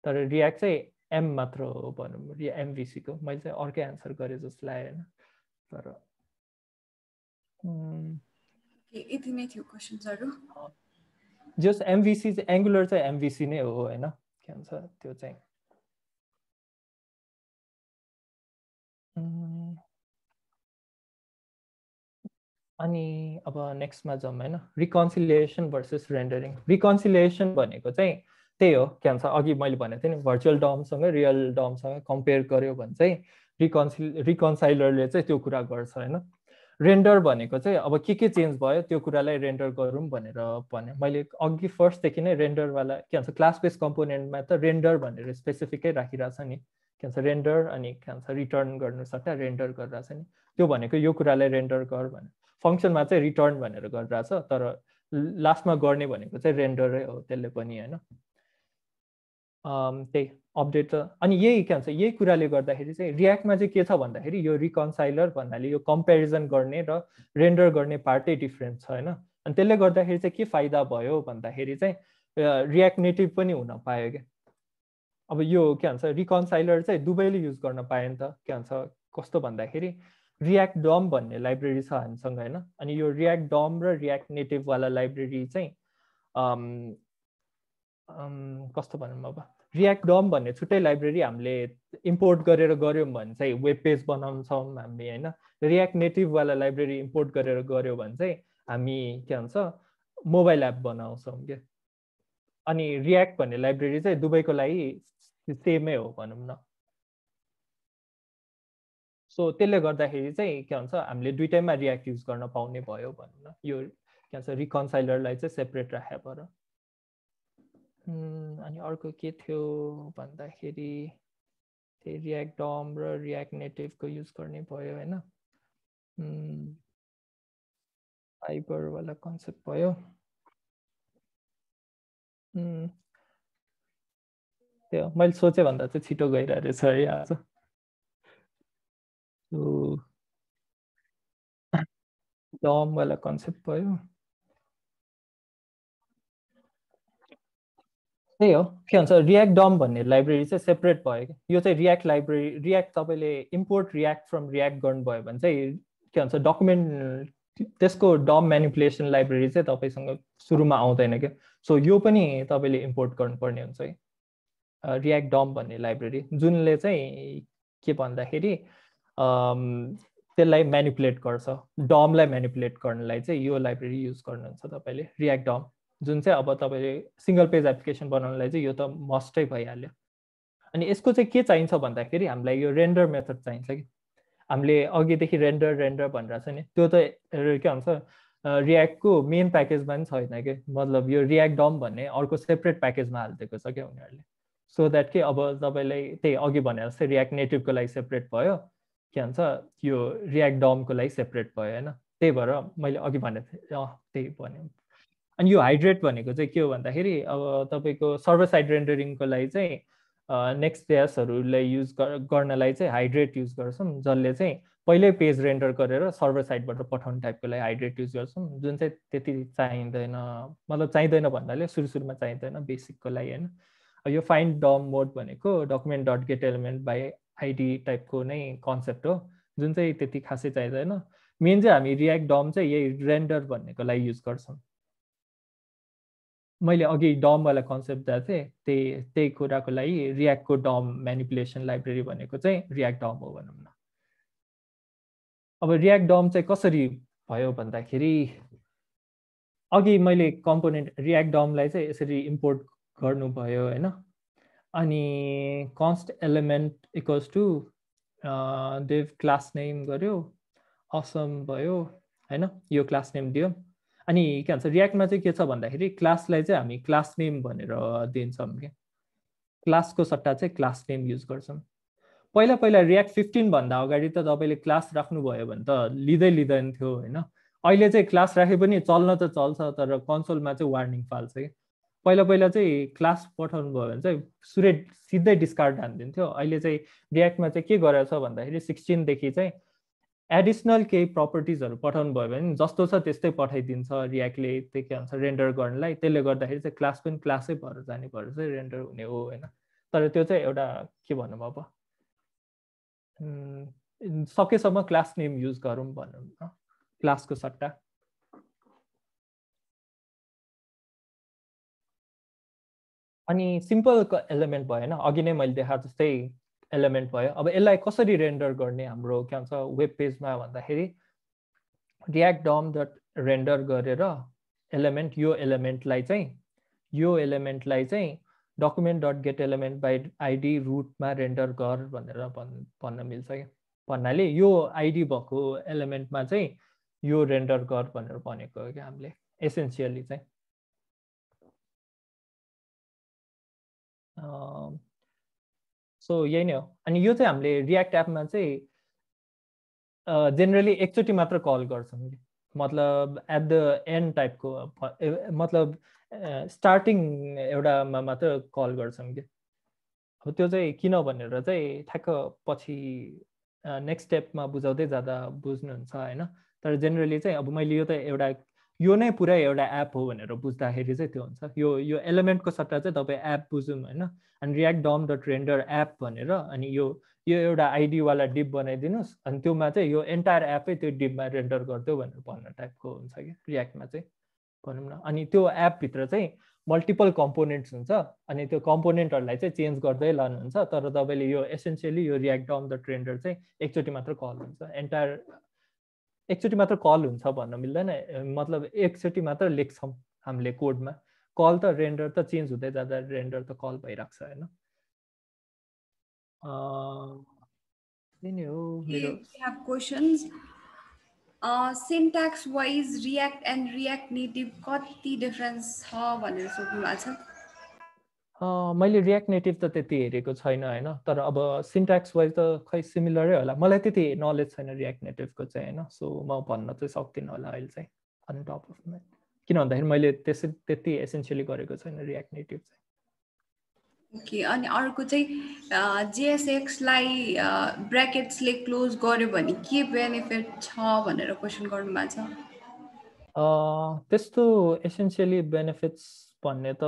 तर रियाक्ट चाहिँ एम मात्र हो भनौँ एमबिसीको। मैले चाहिँ अर्कै एन्सर गरेँ जस्तो लाग्यो होइन, तर यति नै थियो क्वेसन्सहरू। जस्ट एमबिसी चाहिँ एङ्गुलर चाहिँ एमबिसी नै हो होइन, के भन्छ त्यो चाहिँ। अनि अब नेक्स्टमा जाउँ होइन, रिकन्सिलिएसन भर्सेस रेन्डरिङ। रिकन्सिलिएसन भनेको चाहिँ त्यही हो के भन्छ अघि मैले भनेको थिएँ नि, भर्चुअल डमसँग रियल डमसँग कम्पेयर गर्यो भने चाहिँ रिकन्साइलरले चाहिँ त्यो कुरा गर्छ होइन। रेन्डर भनेको चाहिँ अब के चेन्ज भयो त्यो कुरालाई रेन्डर गरौँ भनेर भने। मैले अघि फर्स्टदेखि नै रेन्डरवाला के भन्छ क्लास बेस कम्पोनेन्टमा त रेन्डर भनेर स्पेसिफिकै राखिरहेछ नि, के भन्छ रेन्डर अनि के भन्छ रिटर्न गर्नु सट्टा रेन्डर गरिरहेछ नि। त्यो भनेको यो कुरालाई रेन्डर गर भने, फङ्सनमा चाहिँ रिटर्न भनेर गरिरहेछ, तर लास्टमा गर्ने भनेको चाहिँ रेन्डरै हो त्यसले पनि होइन। त्यही अपडेट अनि यही के भन्छ यही कुराले गर्दाखेरि चाहिँ रियाक्टमा चाहिँ के छ भन्दाखेरि यो रिकन्साइलर भन्नाले यो कम्पेरिजन गर्ने र रेन्डर गर्ने पार्टै डिफ्रेन्ट छ होइन। अनि त्यसले गर्दाखेरि चाहिँ के फाइदा भयो भन्दाखेरि चाहिँ रियाक्ट नेटिभ पनि हुन पायो क्या। अब यो के भन्छ रिकन्साइलर चाहिँ दुवैले युज गर्न पायो नि त। के भन्छ कस्तो भन्दाखेरि रियाक्ट डम भन्ने लाइब्रेरी छ हामीसँग होइन, अनि यो रियाक्ट डम र रियाक्ट नेटिभवाला लाइब्रेरी चाहिँ कस्तो भनौँ अब रियाक्ट डम भन्ने छुट्टै लाइब्रेरी हामीले इम्पोर्ट गरेर गऱ्यौँ भने चाहिँ वेब पेज बनाउँछौँ हामी होइन। रियाक्ट नेटिभवाला लाइब्रेरी इम्पोर्ट गरेर गऱ्यौँ भने चाहिँ हामी के भन्छ मोबाइल एप बनाउँछौँ क्या। अनि रियाक्ट भन्ने लाइब्रेरी चाहिँ दुवैको लागि सेमै हो भनौँ न। सो त्यसले गर्दाखेरि चाहिँ के भन्छ हामीले दुइटैमा रियाक्ट युज गर्न पाउने भयो भनौँ न। यो के भन्छ रिकन्साइलरलाई चाहिँ सेपरेट राखे पर। अनि अर्को के थियो भन्दाखेरि त्यही रियाक्ट डम र रियाक्ट नेटिभको युज गर्ने भयो होइन। फाइबरवाला कन्सेप्ट भयो। त्यो मैले सोचे भन्दा चाहिँ छिटो गइरहेको रहेछ है आज डम वाला कन्सेप्ट भयो त्यही हो के भन्छ रियाक्ट डम भन्ने लाइब्रेरी चाहिँ सेपरेट भयो कि यो चाहिँ रियाक्ट लाइब्रेरी रियाक्ट तपाईँले इम्पोर्ट रियाक्ट फ्रम रियाक्ट गर्नुभयो भने चाहिँ के भन्छ डकुमेन्ट त्यसको डम म्यानिपुलेसन लाइब्रेरी चाहिँ तपाईँसँग सुरुमा आउँदैन क्या सो यो पनि तपाईँले इम्पोर्ट गर्नुपर्ने हुन्छ है रियाक्ट डम भन्ने लाइब्रेरी जुनले चाहिँ के भन्दाखेरि त्यसलाई म्यानिपुलेट गर्छ डमलाई म्यानिपुलेट गर्नलाई चाहिँ यो लाइब्रेरी युज गर्नुहुन्छ तपाईँले रियाक्ट डम जुन चाहिँ अब तपाईँले सिङ्गल पेज एप्लिकेसन बनाउनलाई चाहिँ यो त मस्टै भइहाल्यो अनि यसको चाहिँ के चाहिन्छ भन्दाखेरि हामीलाई यो रेन्डर मेथड चाहिन्छ कि हामीले अघिदेखि रेन्डर रेन्डर भनिरहेको छ नि त्यो त के भन्छ रियाक्टको मेन प्याकेजमा पनि छैन कि मतलब यो रियाक्ट डम भन्ने अर्को सेपरेट प्याकेजमा हालिदिएको छ क्या उनीहरूले सो द्याट के अब तपाईँलाई त्यही अघि भने जस्तै रियाक्ट नेटिभको लागि सेपरेट भयो के भन्छ यो रियाक्ट डमको लागि सेपरेट भयो होइन त्यही भएर मैले अघि भनेको थिएँ त्यही भने अनि यो हाइड्रेट भनेको चाहिँ के हो भन्दाखेरि अब तपाईँको सर्भर साइड रेन्डरिङको लागि चाहिँ नेक्स्ट जेएसहरूलाई युज गर्नलाई चाहिँ हाइड्रेट युज गर्छौँ जसले चाहिँ पहिल्यै पेज रेन्डर गरेर सर्भर साइडबाट पठाउने टाइपको लागि हाइड्रेट युज गर्छौँ जुन चाहिँ त्यति चाहिँदैन मतलब चाहिँदैन भन्नाले सुरुमा चाहिँदैन बेसिकको लागि होइन यो फाइन्ड डम मोड भनेको document dot get element by ID टाइपको नै कन्सेप्ट हो जुन चाहिँ त्यति खासै चाहिँदैन मेन चाहिँ हामी रियाक्ट डम चाहिँ यही रेन्डर भन्नेको लागि युज गर्छौँ मैले अघि डमवाला कन्सेप्ट दिएको थिएँ त्यही कुराको लागि रियाक्टको डम म्यानिपुलेसन लाइब्रेरी भनेको चाहिँ रियाक्ट डम हो भनौँ न अब रियाक्ट डम चाहिँ कसरी भयो भन्दाखेरि अघि मैले कम्पोनेन्ट रियाक्ट डमलाई चाहिँ यसरी इम्पोर्ट गर्नुभयो होइन अनि const element equals to div class name गर्यो असम भयो होइन यो क्लास नेम दियो अनि के भन्छ रियाक्टमा चाहिँ के छ भन्दाखेरि क्लासलाई चाहिँ हामी क्लास नेम भनेर दिन्छौँ क्या क्लासको सट्टा चाहिँ क्लास नेम युज गर्छौँ पहिला रियाक्ट 15 भन्दा अगाडि त तपाईँले क्लास राख्नुभयो भने त लिँदैन थियो होइन अहिले चाहिँ क्लास राखे पनि चल्न त चल्छ तर कन्सोलमा चाहिँ वार्निङ फाल्छ कि पहिला चाहिँ क्लास पठाउनु भयो भने चाहिँ सिधै डिस्कार्ड हानिदिन्थ्यो अहिले चाहिँ रियाक्टमा चाहिँ के गरेको छ भन्दाखेरि 16 देखि चाहिँ एडिसनल केही प्रपर्टिजहरू पठाउनु भयो भने जस्तो छ त्यस्तै पठाइदिन्छ रियाक्टले त्यो के भन्छ रेन्डर गर्नलाई त्यसले गर्दाखेरि चाहिँ क्लास पनि क्लासै भएर जाने भएर चाहिँ रेन्डर हुने हो होइन तर त्यो चाहिँ एउटा के भनौँ अब सकेसम्म क्लास नेम युज गरौँ भनौँ न क्लासको सट्टा अनि सिम्पल एलिमेन्ट भयो होइन अघि नै मैले देखाएको जस्तै एलिमेन्ट भयो अब यसलाई कसरी रेन्डर गर्ने हाम्रो के भन्छ वेब पेजमा भन्दाखेरि रियाक्ट डम डट रेन्डर गरेर एलिमेन्ट यो एलिमेन्टलाई चाहिँ document dot get element by ID रुटमा रेन्डर गर भनेर भन्न मिल्छ क्या भन्नाले यो आइडी भएको एलिमेन्टमा चाहिँ यो रेन्डर गर भनेर भनेको हो क्या हामीले एसेन्सियली चाहिँ सो यही नै हो अनि यो चाहिँ हामीले रियाक्ट एपमा चाहिँ जेनरली एकचोटि मात्र कल गर्छौँ कि मतलब एट द एन्ड टाइपको मतलब स्टार्टिङ एउटामा मात्र कल गर्छौँ कि अब त्यो चाहिँ किन भनेर चाहिँ ठ्याक्क पछि नेक्स्ट स्टेपमा बुझाउँदै जाँदा बुझ्नुहुन्छ होइन तर जेनरली चाहिँ अब मैले यो त एउटा यो नै पुरै एउटा एप हो भनेर बुझ्दाखेरि चाहिँ त्यो हुन्छ यो एलिमेन्टको सट्टा चाहिँ तपाईँ एप बुझौँ होइन अनि रियाक्ट डम डट रेन्डर एप भनेर अनि यो एउटा आइडीवाला डिप बनाइदिनुहोस् अनि त्योमा चाहिँ यो एन्टायर एपै त्यो डिपमा रेन्डर गरिदियो भनेर भन्न टाइपको हुन्छ कि रियाक्टमा चाहिँ भनौँ न अनि त्यो एपभित्र चाहिँ मल्टिपल कम्पोनेन्ट्स हुन्छ अनि त्यो कम्पोनेन्टहरूलाई चाहिँ चेन्ज गर्दै लानुहुन्छ तर तपाईँले यो एसेन्सियली यो रियाक्ट डम डट रेन्डर चाहिँ एकचोटि मात्र कल हुन्छ एन्टायर एकचोटि मात्र कल हुन्छ भन्न मिल्दैन मतलब एकचोटि मात्र लेख्छौँ हामीले कोडमा कल त रेन्डर त चेन्ज हुँदै जाँदा रेन्डर त कल भइरहेको छ होइन questions syntax wise react and react native कति डिफरेन्स छ भनेर सोध्नु भएको छ मैले रियाक्ट नेटिभ त त्यति हेरेको छैन होइन तर अब सिन्ट्याक्स वाइज त खै सिमिलरै होला मलाई त्यति नलेज छैन रियाक्ट नेटिभको चाहिँ होइन सो म भन्न चाहिँ सक्दिनँ होला अहिले चाहिँ अन टप अफ माइन्ड किन भन्दाखेरि मैले त्यति एसेन्सियली गरेको छैन रियाक्ट नेटिभ चाहिँ ओके, अनि अर्को चाहिँ जिएसएक्सलाई ब्र्याकेट्सले क्लोज गर्यो भने के बेनिफिट छ भनेर क्वेसन गर्नुभएको छ। त्यस्तो एसेन्सियली बेनिफिट्स भन्ने त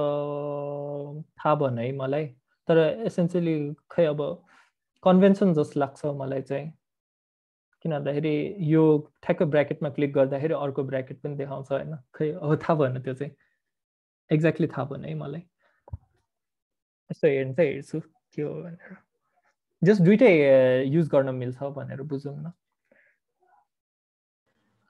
थाहा भएन है मलाई, तर एसेन्सियली खै अब कन्भेन्सन जस्तो लाग्छ मलाई चाहिँ, किन भन्दाखेरि यो ठ्याक्कै ब्र्याकेटमा क्लिक गर्दाखेरि अर्को ब्र्याकेट पनि देखाउँछ होइन, खै अब थाहा भएन त्यो चाहिँ, एक्ज्याक्टली थाहा भएन है मलाई, यस्तो हेर्नु चाहिँ हेर्छु के हो भनेर, जस्ट दुइटै युज गर्न मिल्छ भनेर बुझौँ न।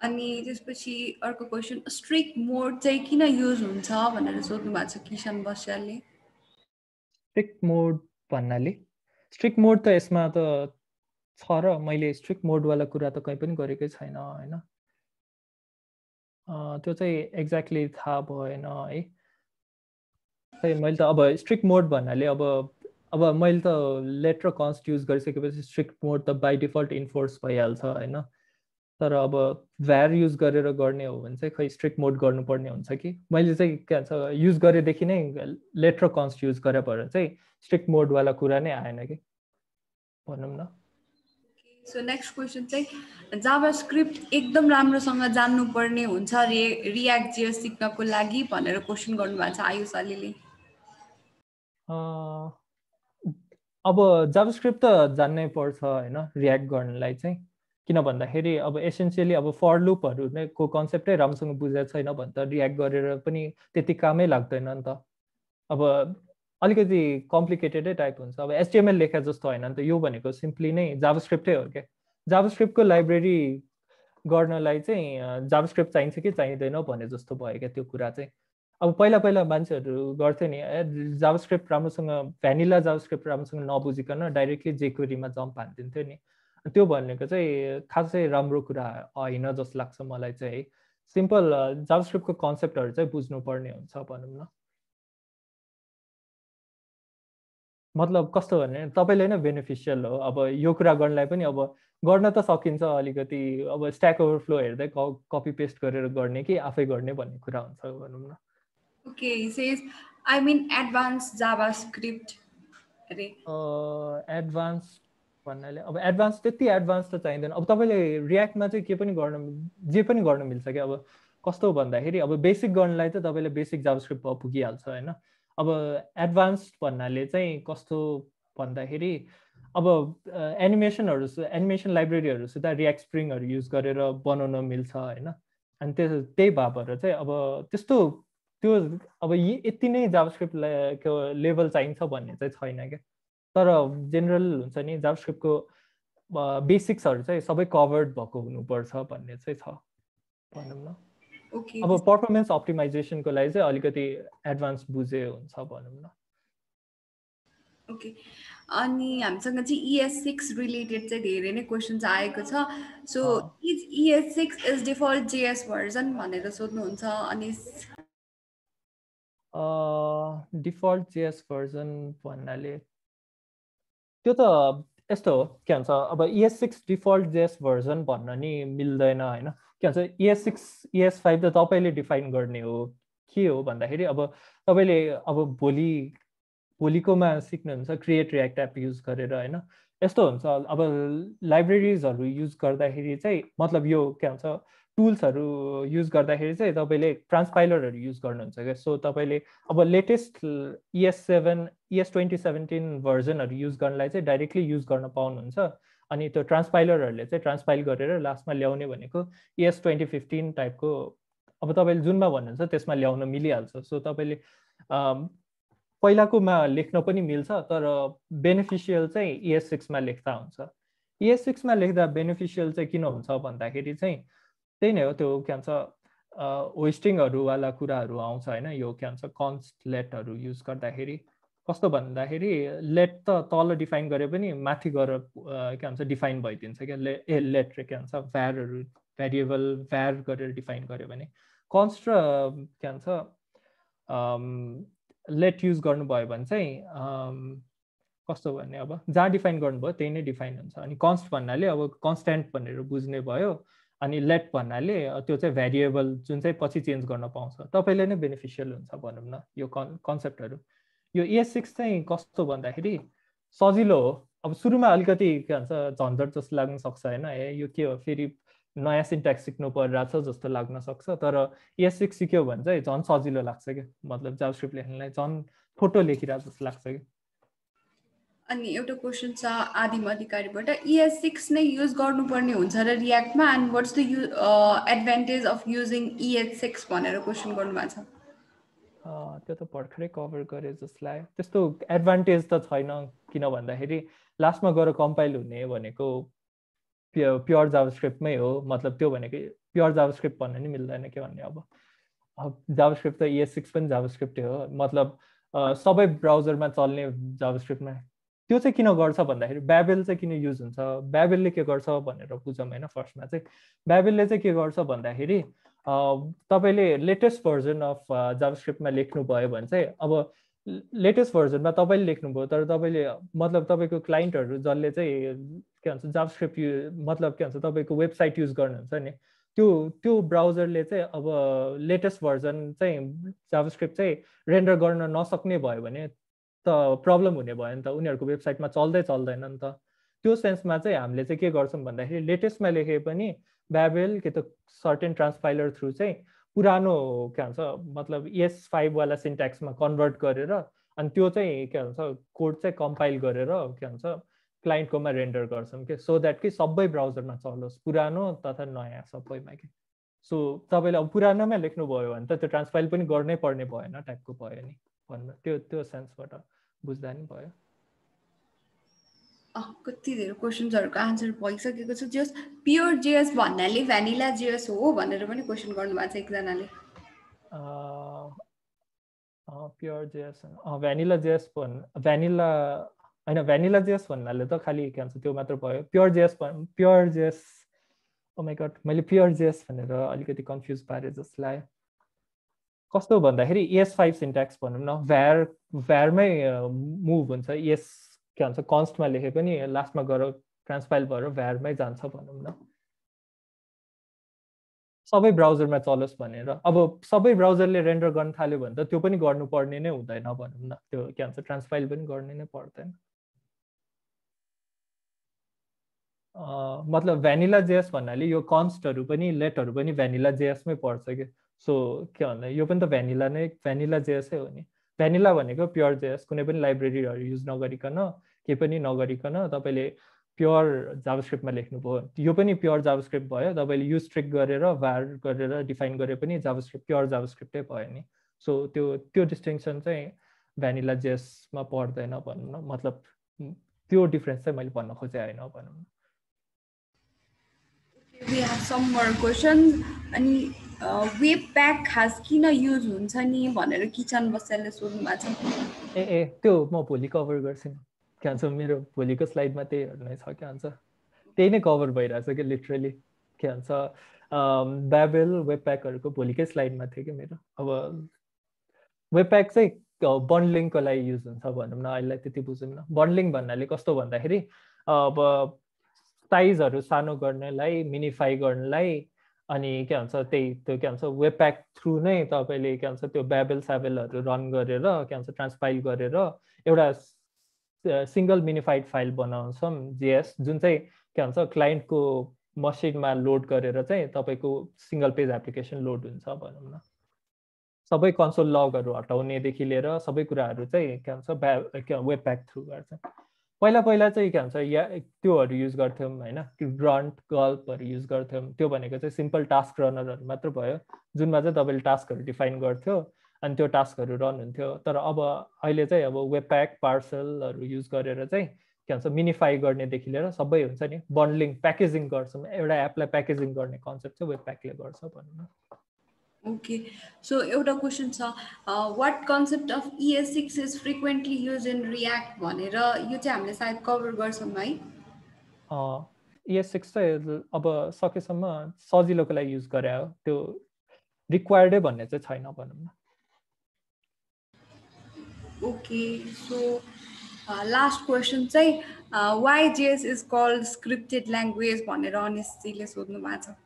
अनि त्यसपछि अर्को क्वेसन, स्ट्रिक मोड चाहिँ किन युज हुन्छ भनेर सोध्नु भएको छ किशन बस्यालले। स्ट्रिक्ट मोड भन्नाले स्ट्रिक्ट मोड त यसमा त छ र मैले स्ट्रिक्ट मोडवाला कुरा त कहीँ पनि गरेकै छैन होइन, त्यो चाहिँ एक्ज्याक्टली थाहा भएन है। खै मैले त अब स्ट्रिक्ट मोड भन्नाले अब मैले त लेट र कन्स्ट युज गरिसकेपछि स्ट्रिक्ट मोड त बाई डिफल्ट इन्फोर्स भइहाल्छ होइन, तर अब भ्यार युज गरेर गर्ने हो भने चाहिँ खै स्ट्रिक्ट मोड गर्नुपर्ने हुन्छ कि, मैले चाहिँ के भन्छ युज गरेदेखि नै लेट र कन्स्ट युज गरे भएर चाहिँ स्ट्रिक्ट मोडवाला कुरा नै आएन कि भनौँ न। सो नेक्स्ट क्वेसन चाहिँ जाभास्क्रिप्ट एकदम राम्रोसँग जान्नुपर्ने हुन्छ रियाक्ट जेएस सिक्नको लागि भनेर क्वेसन गर्नुभएको छ आयुष अलीले। अब जाभास्क्रिप्ट त जान्नै पर्छ होइन रियाक्ट गर्नलाई चाहिँ, किन भन्दाखेरि अब एसेन्सियली अब फर लुपहरू नै को कन्सेप्टै राम्रोसँग बुझेको छैन भने त रियाक्ट गरेर पनि त्यति कामै लाग्दैन नि त, अब अलिकति कम्प्लिकेटेडै टाइप हुन्छ। अब एचटिएमएल लेखा जस्तो होइन नि त, यो भनेको सिम्पली नै जाभास्क्रिप्टै हो क्या, जाभास्क्रिप्टको लाइब्रेरी गर्नलाई चाहिँ जाभास्क्रिप्ट चाहिन्छ कि चाहिँदैन भने जस्तो भयो क्या त्यो कुरा चाहिँ। अब पहिला पहिला मान्छेहरू गर्थ्यो नि जाभास्क्रिप्ट राम्रोसँग भ्यानिला जाभास्क्रिप्ट राम्रोसँग नबुझिकन डाइरेक्टली जेक्वेरीमा जम्प हानिदिन्थ्यो नि, त्यो भनेको चाहिँ खासै राम्रो कुरा होइन जस्तो लाग्छ मलाई चाहिँ है। सिम्पल जाभास्क्रिप्टको कन्सेप्टहरू चाहिँ बुझ्नुपर्ने हुन्छ भनौँ न, मतलब कस्तो भने तपाईँले नै बेनिफिसियल हो, अब यो कुरा गर्नलाई पनि अब गर्न त सकिन्छ अलिकति, अब स्ट्याक ओभरफ्लो हेर्दै कपी पेस्ट गरेर गर्ने कि आफै गर्ने भन्ने कुरा हुन्छ भनौँ न। Okay, says I mean advance JavaScript अरे एडभान्स भन्नाले अब एडभान्स त्यति एडभान्स त चाहिँदैन, अब तपाईँले रियाक्टमा चाहिँ के पनि जे पनि गर्न मिल्छ क्या, अब कस्तो भन्दाखेरि अब बेसिक गर्नलाई त तपाईँले बेसिक जाभास्क्रिप्ट पुगिहाल्छ होइन, अब एडभान्स भन्नाले चाहिँ कस्तो भन्दाखेरि अब एनिमेसन लाइब्रेरीहरूसित रियाक्ट स्प्रिङहरू युज गरेर बनाउन मिल्छ होइन, अनि त्यही भएर चाहिँ अब त्यस्तो त्यो अब यति नै जाभास्क्रिप्टको लेभल चाहिन्छ भन्ने चाहिँ छैन क्या, तर जेनरल हुन्छ नि जाभास्क्रिप्टको बेसिक्सहरू चाहिँ सबै कभर्ड भएको हुनुपर्छ भन्ने चाहिँ छ भनौँ न। ओके, अब पर्फर्मेन्स अप्टिमाइजेसनको लागि चाहिँ अलिकति एडभान्स बुझे हुन्छ भनौँ न। ओके, अनि हामीसँग चाहिँ ES6 रिलेटेड चाहिँ धेरै नै क्वेसन्स आएको छ। So is ES6 is default JS version भनेर सोध्नुहुन्छ। अनि डिफल्ट जेएस भर्जन भन्नाले त्यो त यस्तो हो के भन्छ, अब ES6 डिफल्ट जेएस भर्जन भन्न नि मिल्दैन होइन, के भन्छ ES6 ES5 त तपाईँले डिफाइन गर्ने हो। के हो भन्दाखेरि अब तपाईँले अब भोलिकोमा सिक्नुहुन्छ क्रिएट रियाक्ट एप युज गरेर होइन, यस्तो हुन्छ अब लाइब्रेरिजहरू युज गर्दाखेरि चाहिँ मतलब यो के भन्छ टुल्सहरू युज गर्दाखेरि चाहिँ तपाईँले ट्रान्सपाइलरहरू युज गर्नुहुन्छ क्या, सो तपाईँले अब लेटेस्ट ES7 ES2017 भर्जनहरू युज गर्नलाई चाहिँ डाइरेक्टली युज गर्न पाउनुहुन्छ, अनि त्यो ट्रान्सपाइलरहरूले चाहिँ ट्रान्सपाइल गरेर लास्टमा ल्याउने भनेको ES2015 टाइपको अब तपाईँले जुनमा भन्नुहुन्छ त्यसमा ल्याउन मिलिहाल्छ। सो तपाईँले पहिलाकोमा लेख्न पनि मिल्छ, तर बेनिफिसियल चाहिँ ES6मा लेख्दा हुन्छ। ES6मा लेख्दा बेनिफिसियल चाहिँ किन हुन्छ भन्दाखेरि चाहिँ त्यही नै हो, त्यो के भन्छ होस्टिङहरूवाला कुराहरू आउँछ होइन, यो के भन्छ कन्स्ट लेटहरू युज गर्दाखेरि कस्तो भन्दाखेरि लेट त तल डिफाइन गरे पनि माथि गएर के भन्छ डिफाइन भइदिन्छ क्या, लेट र के भन्छ भ्यारहरू भेरिएबल भ्यार गरेर डिफाइन गर्यो भने, कन्स्ट र के भन्छ लेट युज गर्नुभयो भने चाहिँ कस्तो भन्ने अब जहाँ डिफाइन गर्नुभयो त्यही नै डिफाइन हुन्छ। अनि कन्स्ट भन्नाले अब कन्स्ट्यान्ट भनेर बुझ्ने भयो, अनि लेट भन्नाले त्यो चाहिँ भेरिएबल जुन चाहिँ पछि चेन्ज गर्न पाउँछ, तपाईँले नै बेनिफिसियल हुन्छ भनौँ न यो कन्सेप्टहरू। यो ES6 चाहिँ कस्तो भन्दाखेरि सजिलो हो। अब सुरुमा अलिकति के भन्छ झन्झट जस्तो लाग्न सक्छ हैन, यो के हो फेरि नयाँ सिन्ट्याक्स सिक्नु परिरहेछ जस्तो लाग्न सक्छ, तर ES6 सिक्यो भने चाहिँ झन् सजिलो लाग्छ क्या, मतलब जावास्क्रिप्ट लेख्नलाई झन् फोटो लेखिरहेको जस्तो लाग्छ क्या। अनि एउटा क्वेसन छ आदिम अधिकारीबाट, ES6 नै युज गर्नुपर्ने हुन्छ र रियाक्टमा, and what's the advantage of using ES6 भनेर क्वेसन गर्नुभएको छ। त्यो त भर्खरै कभर गरे जस्तो लाग्यो। त्यस्तो एडभान्टेज त छैन, किन भन्दाखेरि लास्टमा गएर कम्पाइल हुने भनेको प्योर जावास्क्रिप्टमै हो, मतलब त्यो भनेको प्योर जावास्क्रिप्ट भन्नु नि मिल्दैन के भन्ने। अब जावास्क्रिप्ट त ES6 पनि जावास्क्रिप्टै हो, मतलब सबै ब्राउजरमा चल्ने जावास्क्रिप्टमा। त्यो चाहिँ किन गर्छ भन्दाखेरि ब्याबेल चाहिँ किन युज हुन्छ, ब्याबेलले के गर्छ भनेर बुझौँ हैन। फर्स्टमा चाहिँ ब्याबेलले चाहिँ के गर्छ भन्दाखेरि तपाईँले लेटेस्ट भर्जन अफ जावास्क्रिप्टमा लेख्नुभयो भने चाहिँ, अब लेटेस्ट भर्जनमा तपाईँले लेख्नुभयो तर तपाईँले मतलब तपाईँको क्लाइन्टहरू जसले चाहिँ के भन्छ जावास्क्रिप्ट मतलब के भन्छ तपाईँको वेबसाइट युज गर्नुहुन्छ नि, त्यो ब्राउजरले चाहिँ अब लेटेस्ट भर्जन चाहिँ जावास्क्रिप्ट चाहिँ रेन्डर गर्न नसक्ने भयो भने त प्रब्लम हुने भयो नि त, उनीहरूको वेबसाइटमा चल्दैन नि त। त्यो सेन्समा चाहिँ हामीले चाहिँ के गर्छौँ भन्दाखेरि लेटेस्टमा लेखे पनि ब्याबेल कि त सर्टेन ट्रान्सपाइलर थ्रु चाहिँ पुरानो के भन्छ मतलब ES5 वाला सिन्ट्याक्समा कन्भर्ट गरेर अनि त्यो चाहिँ के भन्छ कोड चाहिँ कम्पाइल गरेर के भन्छ क्लाइन्टकोमा रेन्डर गर्छौँ कि, सो द्याट कि सबै ब्राउजरमा चलोस्, पुरानो तथा नयाँ सबैमा कि। सो तपाईँले अब पुरानोमा लेख्नुभयो भने त त्यो ट्रान्सपाइल पनि गर्नै पर्ने भएन टाइपको भयो नि भन्नु, त्यो सेन्सबाट बुझ्दा नि भयो। कति धेरै क्वेसन्सहरूको आन्सर भइसकेको छ। जस प्योर जेएस भन्नाले भ्यानिला जेएस हो भनेर पनि क्वेसन गर्नुभएको छ एकजनाले। Pure JS vanilla JS vanilla होइन, भ्यानिला जेएस भन्नाले त खालि के भन्छ त्यो मात्र भयो। Pure JS oh my god, मैले प्योर जेएस भनेर अलिकति कन्फ्युज पारे जस्तो लाग्यो। कस्तो भन्दाखेरि ES5 सिन्ट्याक्स भनौँ न, भ्यारमै मुभ हुन्छ। ES के भन्छ कन्स्टमा लेखे पनि लास्टमा गएर ट्रान्सपाइल भएर भ्यारमै जान्छ भनौँ न, सबै ब्राउजरमा चलोस् भनेर। अब सबै ब्राउजरले रेन्डर गर्न थाल्यो भने त त्यो पनि गर्नुपर्ने नै हुँदैन भनौँ न, त्यो के भन्छ ट्रान्सपाइल पनि गर्ने नै पर्दैन। मतलब भ्यानिला जेएस भन्नाले यो कन्स्टहरू पनि लेटहरू पनि भ्यानिला जेएसमै पर्छ कि, सो के भन्दा यो पनि त भ्यानिला जेएसै हो नि। भ्यानिला भनेको प्योर जेएस, कुनै पनि लाइब्रेरीहरू युज नगरिकन केही पनि नगरिकन तपाईँले प्योर जावास्क्रिप्टमा लेख्नुभयो, यो पनि प्योर जावास्क्रिप्ट भयो। तपाईँले युज ट्रिक गरेर var गरेर डिफाइन गरे पनि जावास्क्रिप्ट प्योर जावास्क्रिप्टै भयो नि। सो त्यो डिस्टिङसन चाहिँ भ्यानिला जेएसमा पर्दैन भनौँ न, मतलब त्यो डिफरेन्स चाहिँ मैले भन्न खोजेँ होइन भनौँ न। We have some more questions. अनि वेबप्याक खास किन युज हुन्छ नि भनेर किचन बस्याले सोध्नु भएको छ। ए त्यो म भोलि कभर गर्छु नि, के भन्छ मेरो भोलिको स्लाइडमा त्यही हेर्नै छ, के भन्छ त्यही नै कभर भइरहेछ कि लिटरली। के भन्छ ब्याबेल वेबप्याकहरूको भोलिकै स्लाइडमा थियो कि मेरो। अब वेबप्याक चाहिँ बन्डलिङको लागि युज हुन्छ भनौँ न, अहिले त्यति बुझौँ न। बन्डलिङ भन्नाले कस्तो भन्दाखेरि अब साइजहरू सानो गर्नलाई, मिनिफाई गर्नलाई, अनि के भन्छ त्यो के भन्छ वेबप्याक थ्रु नै तपाईँले के भन्छ त्यो ब्याबेलहरू रन गरेर के भन्छ ट्रान्सपाइल गरेर एउटा सिङ्गल मिनिफाइड फाइल बनाउँछौँ जेएस, जुन चाहिँ के भन्छ क्लाइन्टको मसिनमा लोड गरेर चाहिँ तपाईँको सिङ्गल पेज एप्लिकेसन लोड हुन्छ भनौँ न। सबै कन्सोल लगहरू हटाउनेदेखि लिएर सबै कुराहरू चाहिँ के भन्छ वेबप्याक थ्रु गर्छ। पहिला चाहिँ के भन्छ त्योहरू युज गर्थ्यौँ होइन, ग्रन्ट गल्पहरू युज गर्थ्यौँ। त्यो भनेको चाहिँ सिम्पल टास्क रनरहरू मात्र भयो, जुनमा चाहिँ तपाईँले टास्कहरू डिफाइन गर्थ्यो अनि त्यो टास्कहरू रन हुन्थ्यो। तर अब अहिले चाहिँ अब वेबप्याक पार्सलहरू युज गरेर चाहिँ के भन्छ मिनिफाई गर्नेदेखि लिएर सबै हुन्छ नि, बन्डलिङ प्याकेजिङ गर्छौँ। एउटा एपलाई प्याकेजिङ गर्ने कन्सेप्ट चाहिँ वेबप्याकले गर्छ भनौँ न। ओके, सो एउटा क्वेसन छ, what concept of ES6 is frequently use in React भनेर, यो चाहिँ हामीले सायद कभर गर्छौँ है। ES6 चाहिँ अब सकेसम्म सजिलोको लागि युज गरे हो, त्यो रिक्वायर्डै भन्ने चाहिँ छैन भनौँ न। ओके, सो लास्ट क्वेसन चाहिँ why JS is called scripted language भनेर अनिश्चीले सोध्नु भएको छ।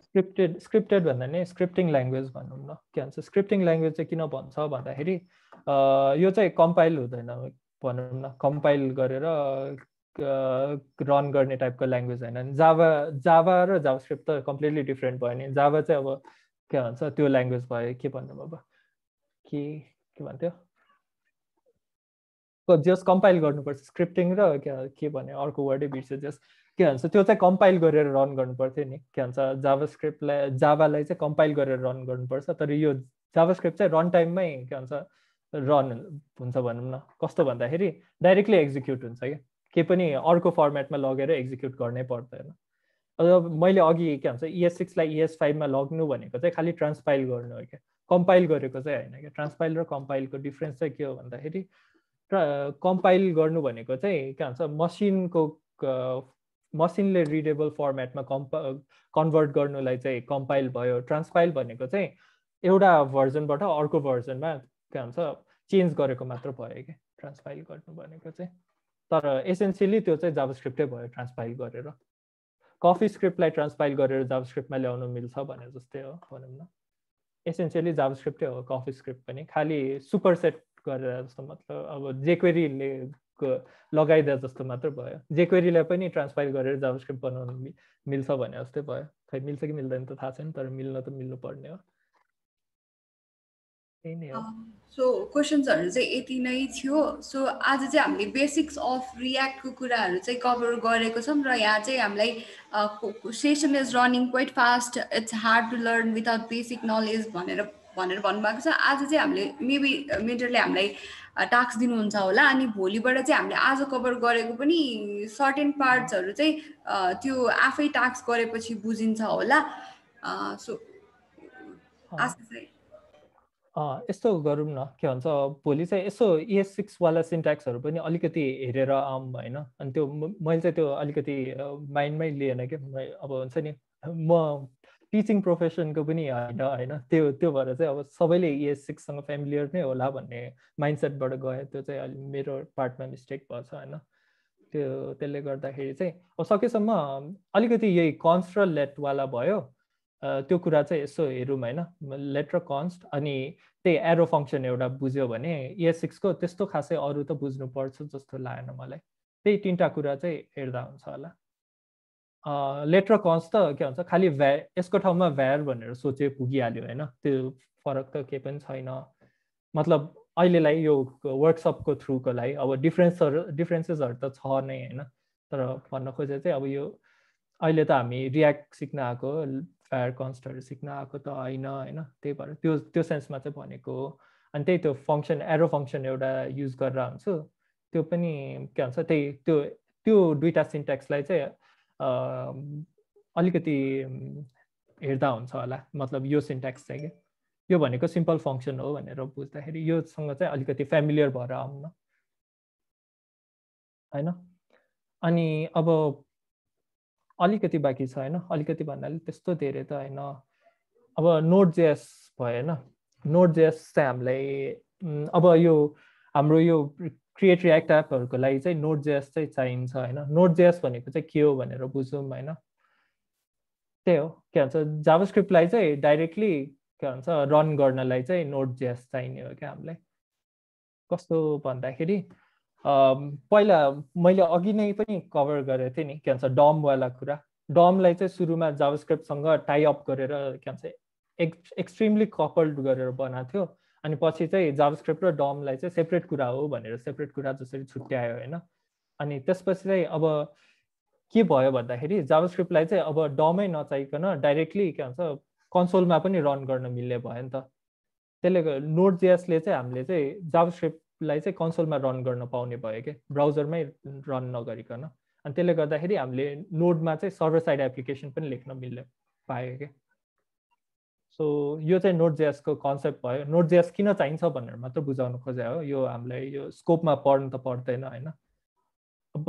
स्क्रिप्टेड भन्दा नि स्क्रिप्टिङ ल्याङ्ग्वेज भनौँ न। के भन्छ स्क्रिप्टिङ ल्याङ्ग्वेज चाहिँ किन भन्छ भन्दाखेरि यो चाहिँ कम्पाइल हुँदैन भनौँ न, कम्पाइल गरेर रन गर्ने टाइपको ल्याङ्ग्वेज होइन। जावा र जावास्क्रिप्ट त कम्प्लिटली डिफ्रेन्ट भयो नि। जावा चाहिँ अब के भन्छ त्यो ल्याङ्ग्वेज भयो, के भन्नु अब के भन्थ्यो, जस कम्पाइल गर्नुपर्छ, स्क्रिप्टिङ र के भने अर्को वर्डै बिर्स्यो, जस के भन्छ त्यो चाहिँ कम्पाइल गरेर रन गर्नुपर्थ्यो नि। के भन्छ जावालाई चाहिँ कम्पाइल गरेर रन गर्नुपर्छ, तर यो जावास्क्रिप्ट चाहिँ रन टाइममै के भन्छ रन हुन्छ भनौँ न। कस्तो भन्दाखेरि डाइरेक्टली एक्जिक्युट हुन्छ के पनि अर्को फर्मेटमा लगेर एक्जिक्युट गर्नै पर्दैन। अब मैले अघि के भन्छ ES6 लाई ES5 मा लग्नु भनेको चाहिँ खालि ट्रान्सपाइल गर्नु हो क्या, कम्पाइल गरेको चाहिँ होइन क्या। ट्रान्सपाइल र कम्पाइलको डिफ्रेन्स चाहिँ के हो भन्दाखेरि कम्पाइल गर्नु भनेको चाहिँ के भन्छ मसिनले रिडेबल फर्मेटमा कन्भर्ट गर्नुलाई चाहिँ कम्पाइल भयो। ट्रान्सपाइल भनेको चाहिँ एउटा भर्जनबाट अर्को भर्जनमा के भन्छ चेन्ज गरेको मात्र भयो कि ट्रान्सपाइल गर्नु भनेको चाहिँ। तर एसेन्सियली त्यो चाहिँ जावास्क्रिप्टै भयो ट्रान्सपाइल गरेर। कफी स्क्रिप्टलाई ट्रान्सपाइल गरेर जावास्क्रिप्टमा ल्याउनु मिल्छ भने जस्तै हो भनौँ न। एसेन्सियली जावास्क्रिप्टै हो कफी स्क्रिप्ट पनि, खालि सुपरसेट गरेर जस्तो, मतलब अब जेक्वेरीले लगाइदिए जस्तो मात्र भयो। जेक्वेरीलाई पनि ट्रान्सपाइल गरेर जावास्क्रिप्ट बनाउनु मिल्छ भने जस्तै भयो। खै मिल्छ कि मिल्दैन त थाहा छैन, तर मिल्न त मिल्नु पर्ने हो। त्यही नै हो। सो क्वेसन्सहरू चाहिँ यति नै थियो। सो आज चाहिँ हामीले बेसिक्स अफ रियाक्टको कुराहरू चाहिँ कभर गरेको छौँ र यहाँ चाहिँ हामीलाई session is running quite fast, it's hard to learn without basic knowledge भनेर भन्नुभएको छ। आज चाहिँ हामीले मेबी मेन्टरले हामीलाई टास्क दिनुहुन्छ होला, अनि भोलिबाट चाहिँ हामीले आज कभर गरेको पनि सर्टेन पार्ट्सहरू चाहिँ त्यो आफै टास्क गरेपछि बुझिन्छ होला। सो आशा चाहिँ यस्तो गरौँ न, के भन्छ भोलि चाहिँ यसो ES6 वाला सिन्ट्याक्सहरू पनि अलिकति हेरेर आऊँ होइन। अनि त्यो मैले चाहिँ त्यो अलिकति माइन्डमै लिएन क्या। अब हुन्छ नि म टिचिङ प्रोफेसनको पनि होइन, त्यो भएर चाहिँ अब सबैले ES6सँग फ्यामिलियर नै होला भन्ने माइन्डसेटबाट गयो। त्यो चाहिँ अलि मेरो पार्टमा मिस्टेक भएछ होइन। त्यसले गर्दाखेरि चाहिँ अब सकेसम्म अलिकति यही कन्स्ट र लेटवाला भयो त्यो कुरा चाहिँ यसो हेरौँ होइन। लेट र कन्स्ट अनि त्यही एरो फङ्सन एउटा बुझ्यो भने ES6को त्यस्तो खासै अरू त बुझ्नुपर्छ जस्तो लागेन मलाई। त्यही तिनवटा कुरा चाहिँ हेर्दा हुन्छ होला। लेट र कन्स्ट त के भन्छ खालि यसको ठाउँमा भ्यार भनेर सोचे पुगिहाल्यो होइन। त्यो फरक त केही पनि छैन। मतलब अहिलेलाई यो वर्कसपको थ्रुको लागि अब डिफ्रेन्सेसहरू त छ नै होइन। तर भन्न खोजे चाहिँ अब यो अहिले त हामी रियाक्ट सिक्न आएको, भ्यार कन्स्टहरू सिक्न आएको त होइन। त्यही भएर त्यो सेन्समा चाहिँ भनेको हो। अनि त्यही त्यो फङ्सन एरो फङ्सन एउटा युज गरेर हुन्छु। त्यो पनि के भन्छ त्यही त्यो दुईवटा सिन्ट्याक्सलाई चाहिँ अलिकति हेर्दा हुन्छ होला। मतलब यो सिन्ट्याक्स चाहिँ के यो भनेको सिम्पल फङ्सन हो भनेर बुझ्दाखेरि योसँग चाहिँ अलिकति फ्यामिलियर भएर आउँ न होइन। अनि अब अलिकति बाँकी छ होइन, अलिकति भन्नाले त्यस्तो धेरै त होइन। अब नोड.js भयो होइन। नोड.js चाहिँ हामीलाई अब यो हाम्रो यो क्रिएट रियाक्ट एपहरूको लागि चाहिँ नोड.js चाहिँ चाहिन्छ होइन। नोड.js भनेको चाहिँ के हो भनेर बुझौँ होइन। त्यही हो के भन्छ जावास्क्रिप्टलाई चाहिँ डाइरेक्टली के भन्छ रन गर्नलाई चाहिँ नोड.js चाहिने हो क्या हामीलाई। कस्तो भन्दाखेरि पहिला मैले अघि नै पनि कभर गरेको थिएँ नि के भन्छ डमवाला कुरा। डमलाई चाहिँ सुरुमा जावास्क्रिप्टसँग टाइअप गरेर के भन्छ एक्सट्रिमली कपल्ड गरेर बनाएको थियो। अनि पछि चाहिँ जावास्क्रिप्ट र डमलाई चाहिँ सेपरेट कुरा हो भनेर सेपरेट कुरा जसरी छुट्यायो होइन। अनि त्यसपछि चाहिँ अब के भयो भन्दाखेरि जावास्क्रिप्टलाई चाहिँ अब डमै नचाहिकन डाइरेक्टली के भन्छ कन्सोलमा पनि रन गर्न मिल्ने भयो नि त। त्यसले गर्दा नोड.js-ले चाहिँ हामीले चाहिँ जावास्क्रिप्टलाई चाहिँ कन्सोलमा रन गर्न पाउने भयो कि ब्राउजरमै रन नगरिकन। अनि त्यसले गर्दाखेरि हामीले नोडमा चाहिँ सर्भर साइड एप्लिकेसन पनि लेख्न मिल्ने पायो कि। सो यो चाहिँ नोड.js-को कन्सेप्ट भयो। नोड.js किन चाहिन्छ भनेर मात्र बुझाउन खोजे हो। यो हामीलाई यो स्कोपमा पढ्नु त पर्दैन होइन। अब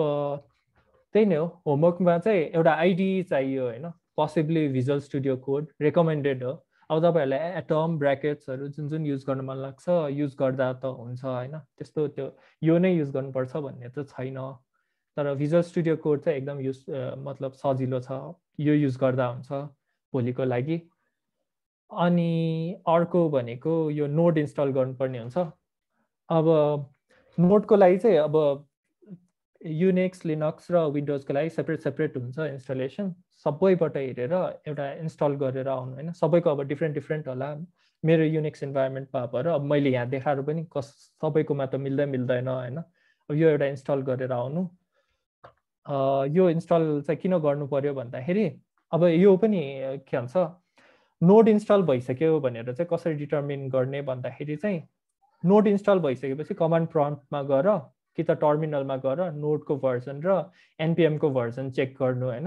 त्यही नै हो। होमवर्कमा चाहिँ एउटा आइडी चाहियो होइन, possibly visual studio code recommended हो। अब तपाईँहरूलाई एटम ब्र्याकेट्सहरू जुन युज गर्न मन लाग्छ युज गर्दा त हुन्छ होइन। त्यस्तो त्यो यो नै युज गर्नुपर्छ भन्ने त छैन। तर भिजुअल स्टुडियो कोड चाहिँ एकदम मतलब सजिलो छ, यो युज गर्दा हुन्छ भोलिको लागि। अनि अर्को भनेको यो नोड इन्स्टल गर्नुपर्ने हुन्छ। अब नोडको लागि चाहिँ अब युनिक्स लिनक्स र विन्डोजको लागि सेपरेट हुन्छ इन्स्टलेसन सबैबाट हेरेर एउटा इन्स्टल गरेर आउनु होइन सबैको अब डिफ्रेन्ट होला मेरो युनिक्स इन्भाइरोमेन्ट भएर अब मैले यहाँ देखाएर पनि सबैकोमा त मिल्दैन होइन अब यो एउटा इन्स्टल गरेर आउनु यो इन्स्टल चाहिँ किन गर्नु पर्यो भन्दाखेरि अब यो पनि के भन्छ नोड इन्स्टल भइसक्यो भनेर चाहिँ कसरी डिटर्मिन गर्ने भन्दाखेरि चाहिँ नोड इन्स्टल भइसकेपछि कमान्ड प्रम्प्टमा गएर कि त टर्मिनलमा गएर नोडको भर्जन र एनपिएमको भर्जन चेक गर्नु होइन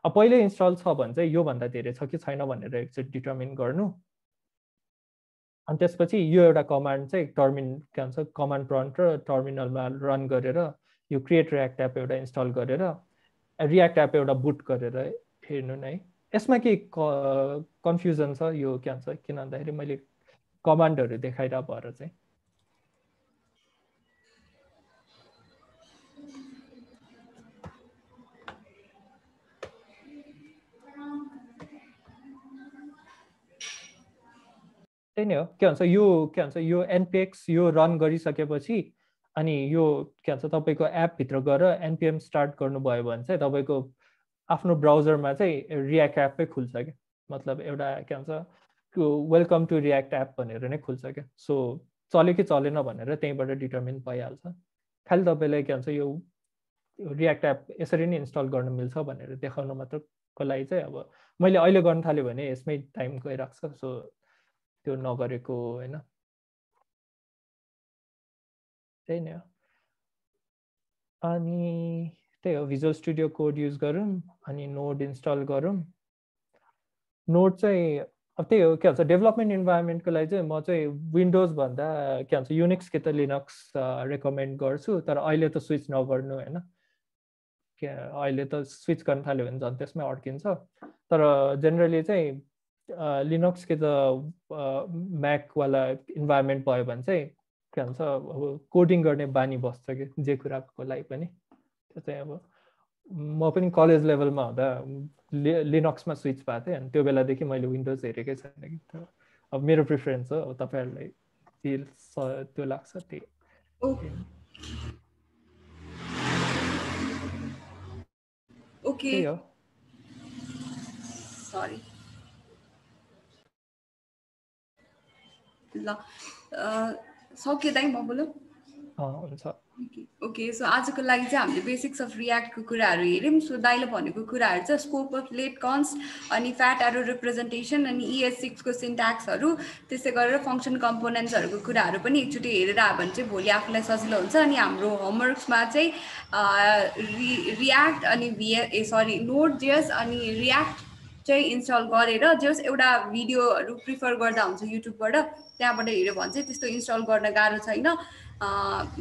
अब पहिले इन्स्टल छ भने चाहिँ योभन्दा धेरै छ कि छैन भनेर एकचोटि डिटर्मिन गर्नु अनि त्यसपछि यो एउटा कमान्ड चाहिँ के भन्छ कमान्ड प्रम्प्ट र टर्मिनलमा रन गरेर यो क्रिएट रियाक्ट एप एउटा इन्स्टल गरेर रियाक्ट एप एउटा बुट गरेर हेर्नु नै यसमा के कन्फ्युजन छ यो के भन्छ किन भन्दाखेरि मैले कमान्डहरू देखाइरा भएर चाहिँ त्यही नै हो के भन्छ यो एनपिएक्स यो रन गरिसकेपछि अनि यो के भन्छ तपाईँको एपभित्र गएर एनपिएम स्टार्ट गर्नुभयो भने चाहिँ तपाईँको आफ्नो ब्राउजरमा चाहिँ रियाक्ट एपै खुल्छ क्या मतलब एउटा के भन्छ वेलकम टु रियाक्ट एप भनेर नै खुल्छ क्या सो चल्यो कि चलेन भनेर त्यहीँबाट डिटर्मिन भइहाल्छ खालि तपाईँलाई के भन्छ यो रियाक्ट एप यसरी नै इन्स्टल गर्न मिल्छ भनेर देखाउनु मात्रको लागि चाहिँ अब मैले अहिले गर्न थाल्यो भने यसमै टाइम गइरहेको छ सो त्यो नगरेको होइन त्यही नै हो अनि त्यही हो भिजुअल स्टुडियो कोड युज गरौँ अनि नोड इन्स्टल गरौँ नोड चाहिँ अब त्यही हो के भन्छ डेभलपमेन्ट इन्भाइरोमेन्टको लागि चाहिँ म चाहिँ विन्डोज भन्दा के भन्छ युनिक्स कि त लिनक्स रेकमेन्ड गर्छु तर अहिले त स्विच नगर्नु होइन के अहिले त स्विच गर्न थाल्यो भने झन् त्यसमै अड्किन्छ तर जेनरली चाहिँ लिनक्स कि त म्याकवाला इन्भाइरोमेन्ट भयो भने चाहिँ के भन्छ अब कोडिङ गर्ने बानी बस्छ कि जे कुराको लागि पनि त्यो चाहिँ अब म पनि कलेज लेभलमा हुँदा लिनक्समा स्विच भएको थिएँ अनि त्यो बेलादेखि मैले विन्डोज हेरेकै छैन कि अब मेरो प्रिफरेन्स हो अब तपाईँहरूलाई त्यो लाग्छ त्यही ओके हो सरी ल सक्यो दाइ म बोलौँ हुन्छ ओके सो आजको लागि चाहिँ हामीले बेसिक्स अफ रियाक्टको कुराहरू हेऱ्यौँ सो दाइले भनेको कुराहरू चाहिँ स्कोप अफ लेट कन्स्ट अनि फ्याट एरो रिप्रेजेन्टेसन अनि ES6को सिन्ट्याक्सहरू त्यसै गरेर फङ्सन कम्पोनेन्ट्सहरूको कुराहरू पनि एकचोटि हेरेर आयो भने चाहिँ भोलि आफूलाई सजिलो हुन्छ अनि हाम्रो होमवर्क्समा चाहिँ रियाक्ट अनि नोड जेएस अनि रियाक्ट चाहिँ इन्स्टल गरेर जस एउटा भिडियोहरू प्रिफर गर्दा हुन्छ युट्युबबाट त्यहाँबाट हेऱ्यो भने चाहिँ त्यस्तो इन्स्टल गर्न गाह्रो छैन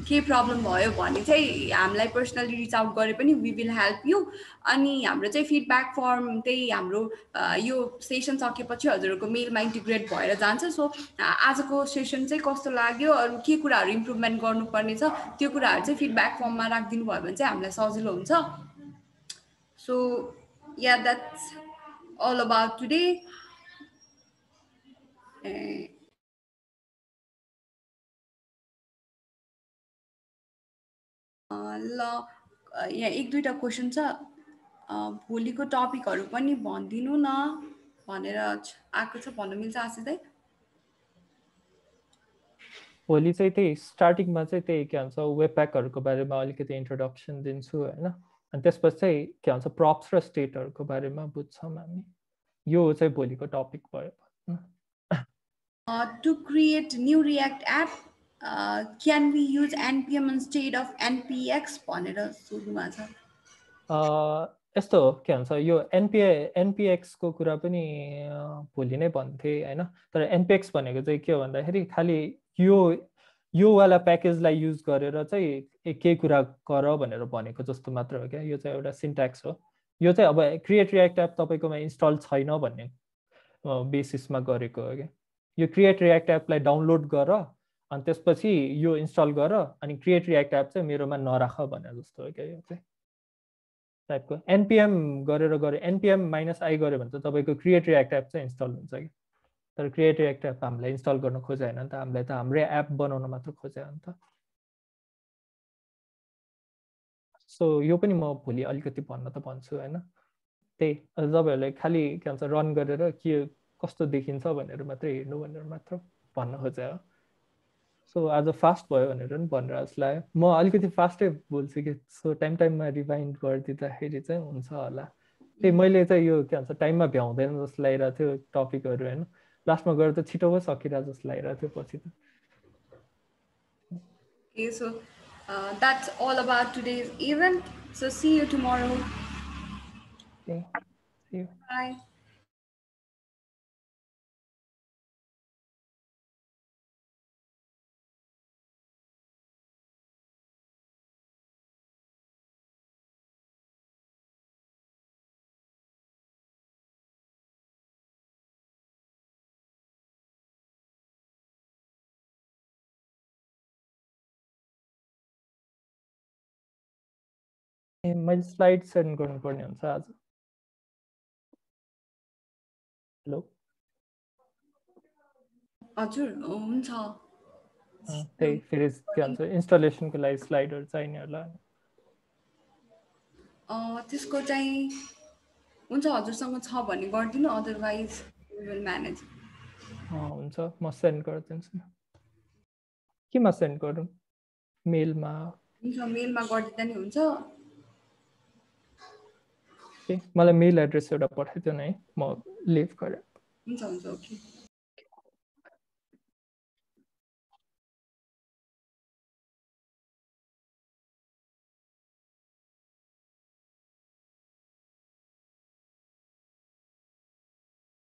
के प्रब्लम भयो भने चाहिँ हामीलाई पर्सनली रिच आउट गरे पनि वी विल हेल्प यु अनि हाम्रो चाहिँ फिडब्याक फर्म त्यही हाम्रो यो सेसन सकेपछि हजुरहरूको मेलमा इन्टिग्रेट भएर जान्छ सो आजको सेसन चाहिँ कस्तो लाग्यो अरू के कुराहरू इम्प्रुभमेन्ट गर्नुपर्ने छ त्यो कुराहरू चाहिँ फिडब्याक फर्ममा राखिदिनु भयो भने चाहिँ हामीलाई सजिलो हुन्छ so yeah that's all about today. ल यहाँ एक दुईवटा क्वेसन छ भोलिको टपिकहरू पनि भनिदिनु न भनेर आएको छ भन्नु मिल्छ आशिष दाइ भोलि चाहिँ त्यही स्टार्टिङमा चाहिँ त्यही के भन्छ वेब प्याकहरूको बारेमा अलिकति इन्ट्रोडक्सन दिन्छु होइन अनि त्यसपछि चाहिँ के भन्छ प्रप्स र स्टेटहरूको बारेमा बुझ्छौँ हामी यो चाहिँ भोलिको टपिक भयो to create new React app can we use NPM instead of NPX भनेर सोध्नुभएको छ यस्तो हो के भन्छ यो एनपिएक्सको कुरा पनि भोलि नै भन्थे होइन तर एनपिएक्स भनेको चाहिँ के हो भन्दाखेरि खालि योवाला प्याकेजलाई युज गरेर चाहिँ केही कुरा गर भनेर भनेको जस्तो मात्र हो क्या यो चाहिँ एउटा सिन्ट्याक्स हो यो चाहिँ अब क्रिएट रियाक्ट एप तपाईँकोमा इन्स्टल छैन भन्ने बेसिसमा गरेको हो क्या यो क्रिएट रियाक्ट एपलाई डाउनलोड गर अनि त्यसपछि यो इन्स्टल गर अनि क्रिएट रियाक्ट एप चाहिँ मेरोमा नराख भने जस्तो हो क्या यो चाहिँ टाइपको एनपिएम गरेर एनपिएम -i गऱ्यो भने चाहिँ तपाईँको क्रिएट रियाक्ट एप चाहिँ इन्स्टल हुन्छ कि तर क्रिएट रिएक्ट एप हामीलाई इन्स्टल गर्न खोजे होइन नि त, हामीलाई त हाम्रै एप बनाउन मात्र खोजे हो नि त। सो यो पनि म भोलि अलिकति भन्न त भन्छु होइन। त्यही तपाईँहरूले खालि के भन्छ रन गरेर के कस्तो देखिन्छ भनेर मात्रै हेर्नु भनेर मात्र भन्न खोजे हो। सो आज फास्ट भयो भनेर पनि भनेर जस्तो लाग्यो। म अलिकति फास्टै बोल्छु कि, सो टाइममा रिमाइन्ड गरिदिँदाखेरि चाहिँ हुन्छ होला। त्यही मैले चाहिँ यो के भन्छ टाइममा भ्याउँदैन जस्तो लागिरहेको थियो टपिकहरू होइन, लास्टमा गएर त छिटो पो सकिरहेको जस्तो लागिरहेको थियो पछि त। Okay, so that's all about today's event. So see you tomorrow. Okay, see you. Bye. मैले स्लाइड सेन्ड गर्नुपर्ने हुन्छ आज। हेलो हजुर हुन्छ। त्यही फेरि के भन्छ इन्स्टलेसनको लागि स्लाइडहरू चाहिने होला। त्यसको चाहिँ हुन्छ, हजुरसँग छ भने गरिदिनु, अदरवाइज वी विल म्यानेज। हुन्छ म सेन्ड गरिदिन्छु। केमा सेन्ड गरौँ? मेलमा? हुन्छ, मेलमा गरिदिँदा नि हुन्छ। मलाई मेल एड्रेस एउटा पठाइदिनु है, म लिभ गरेँ। हुन्छ हुन्छ, ओके।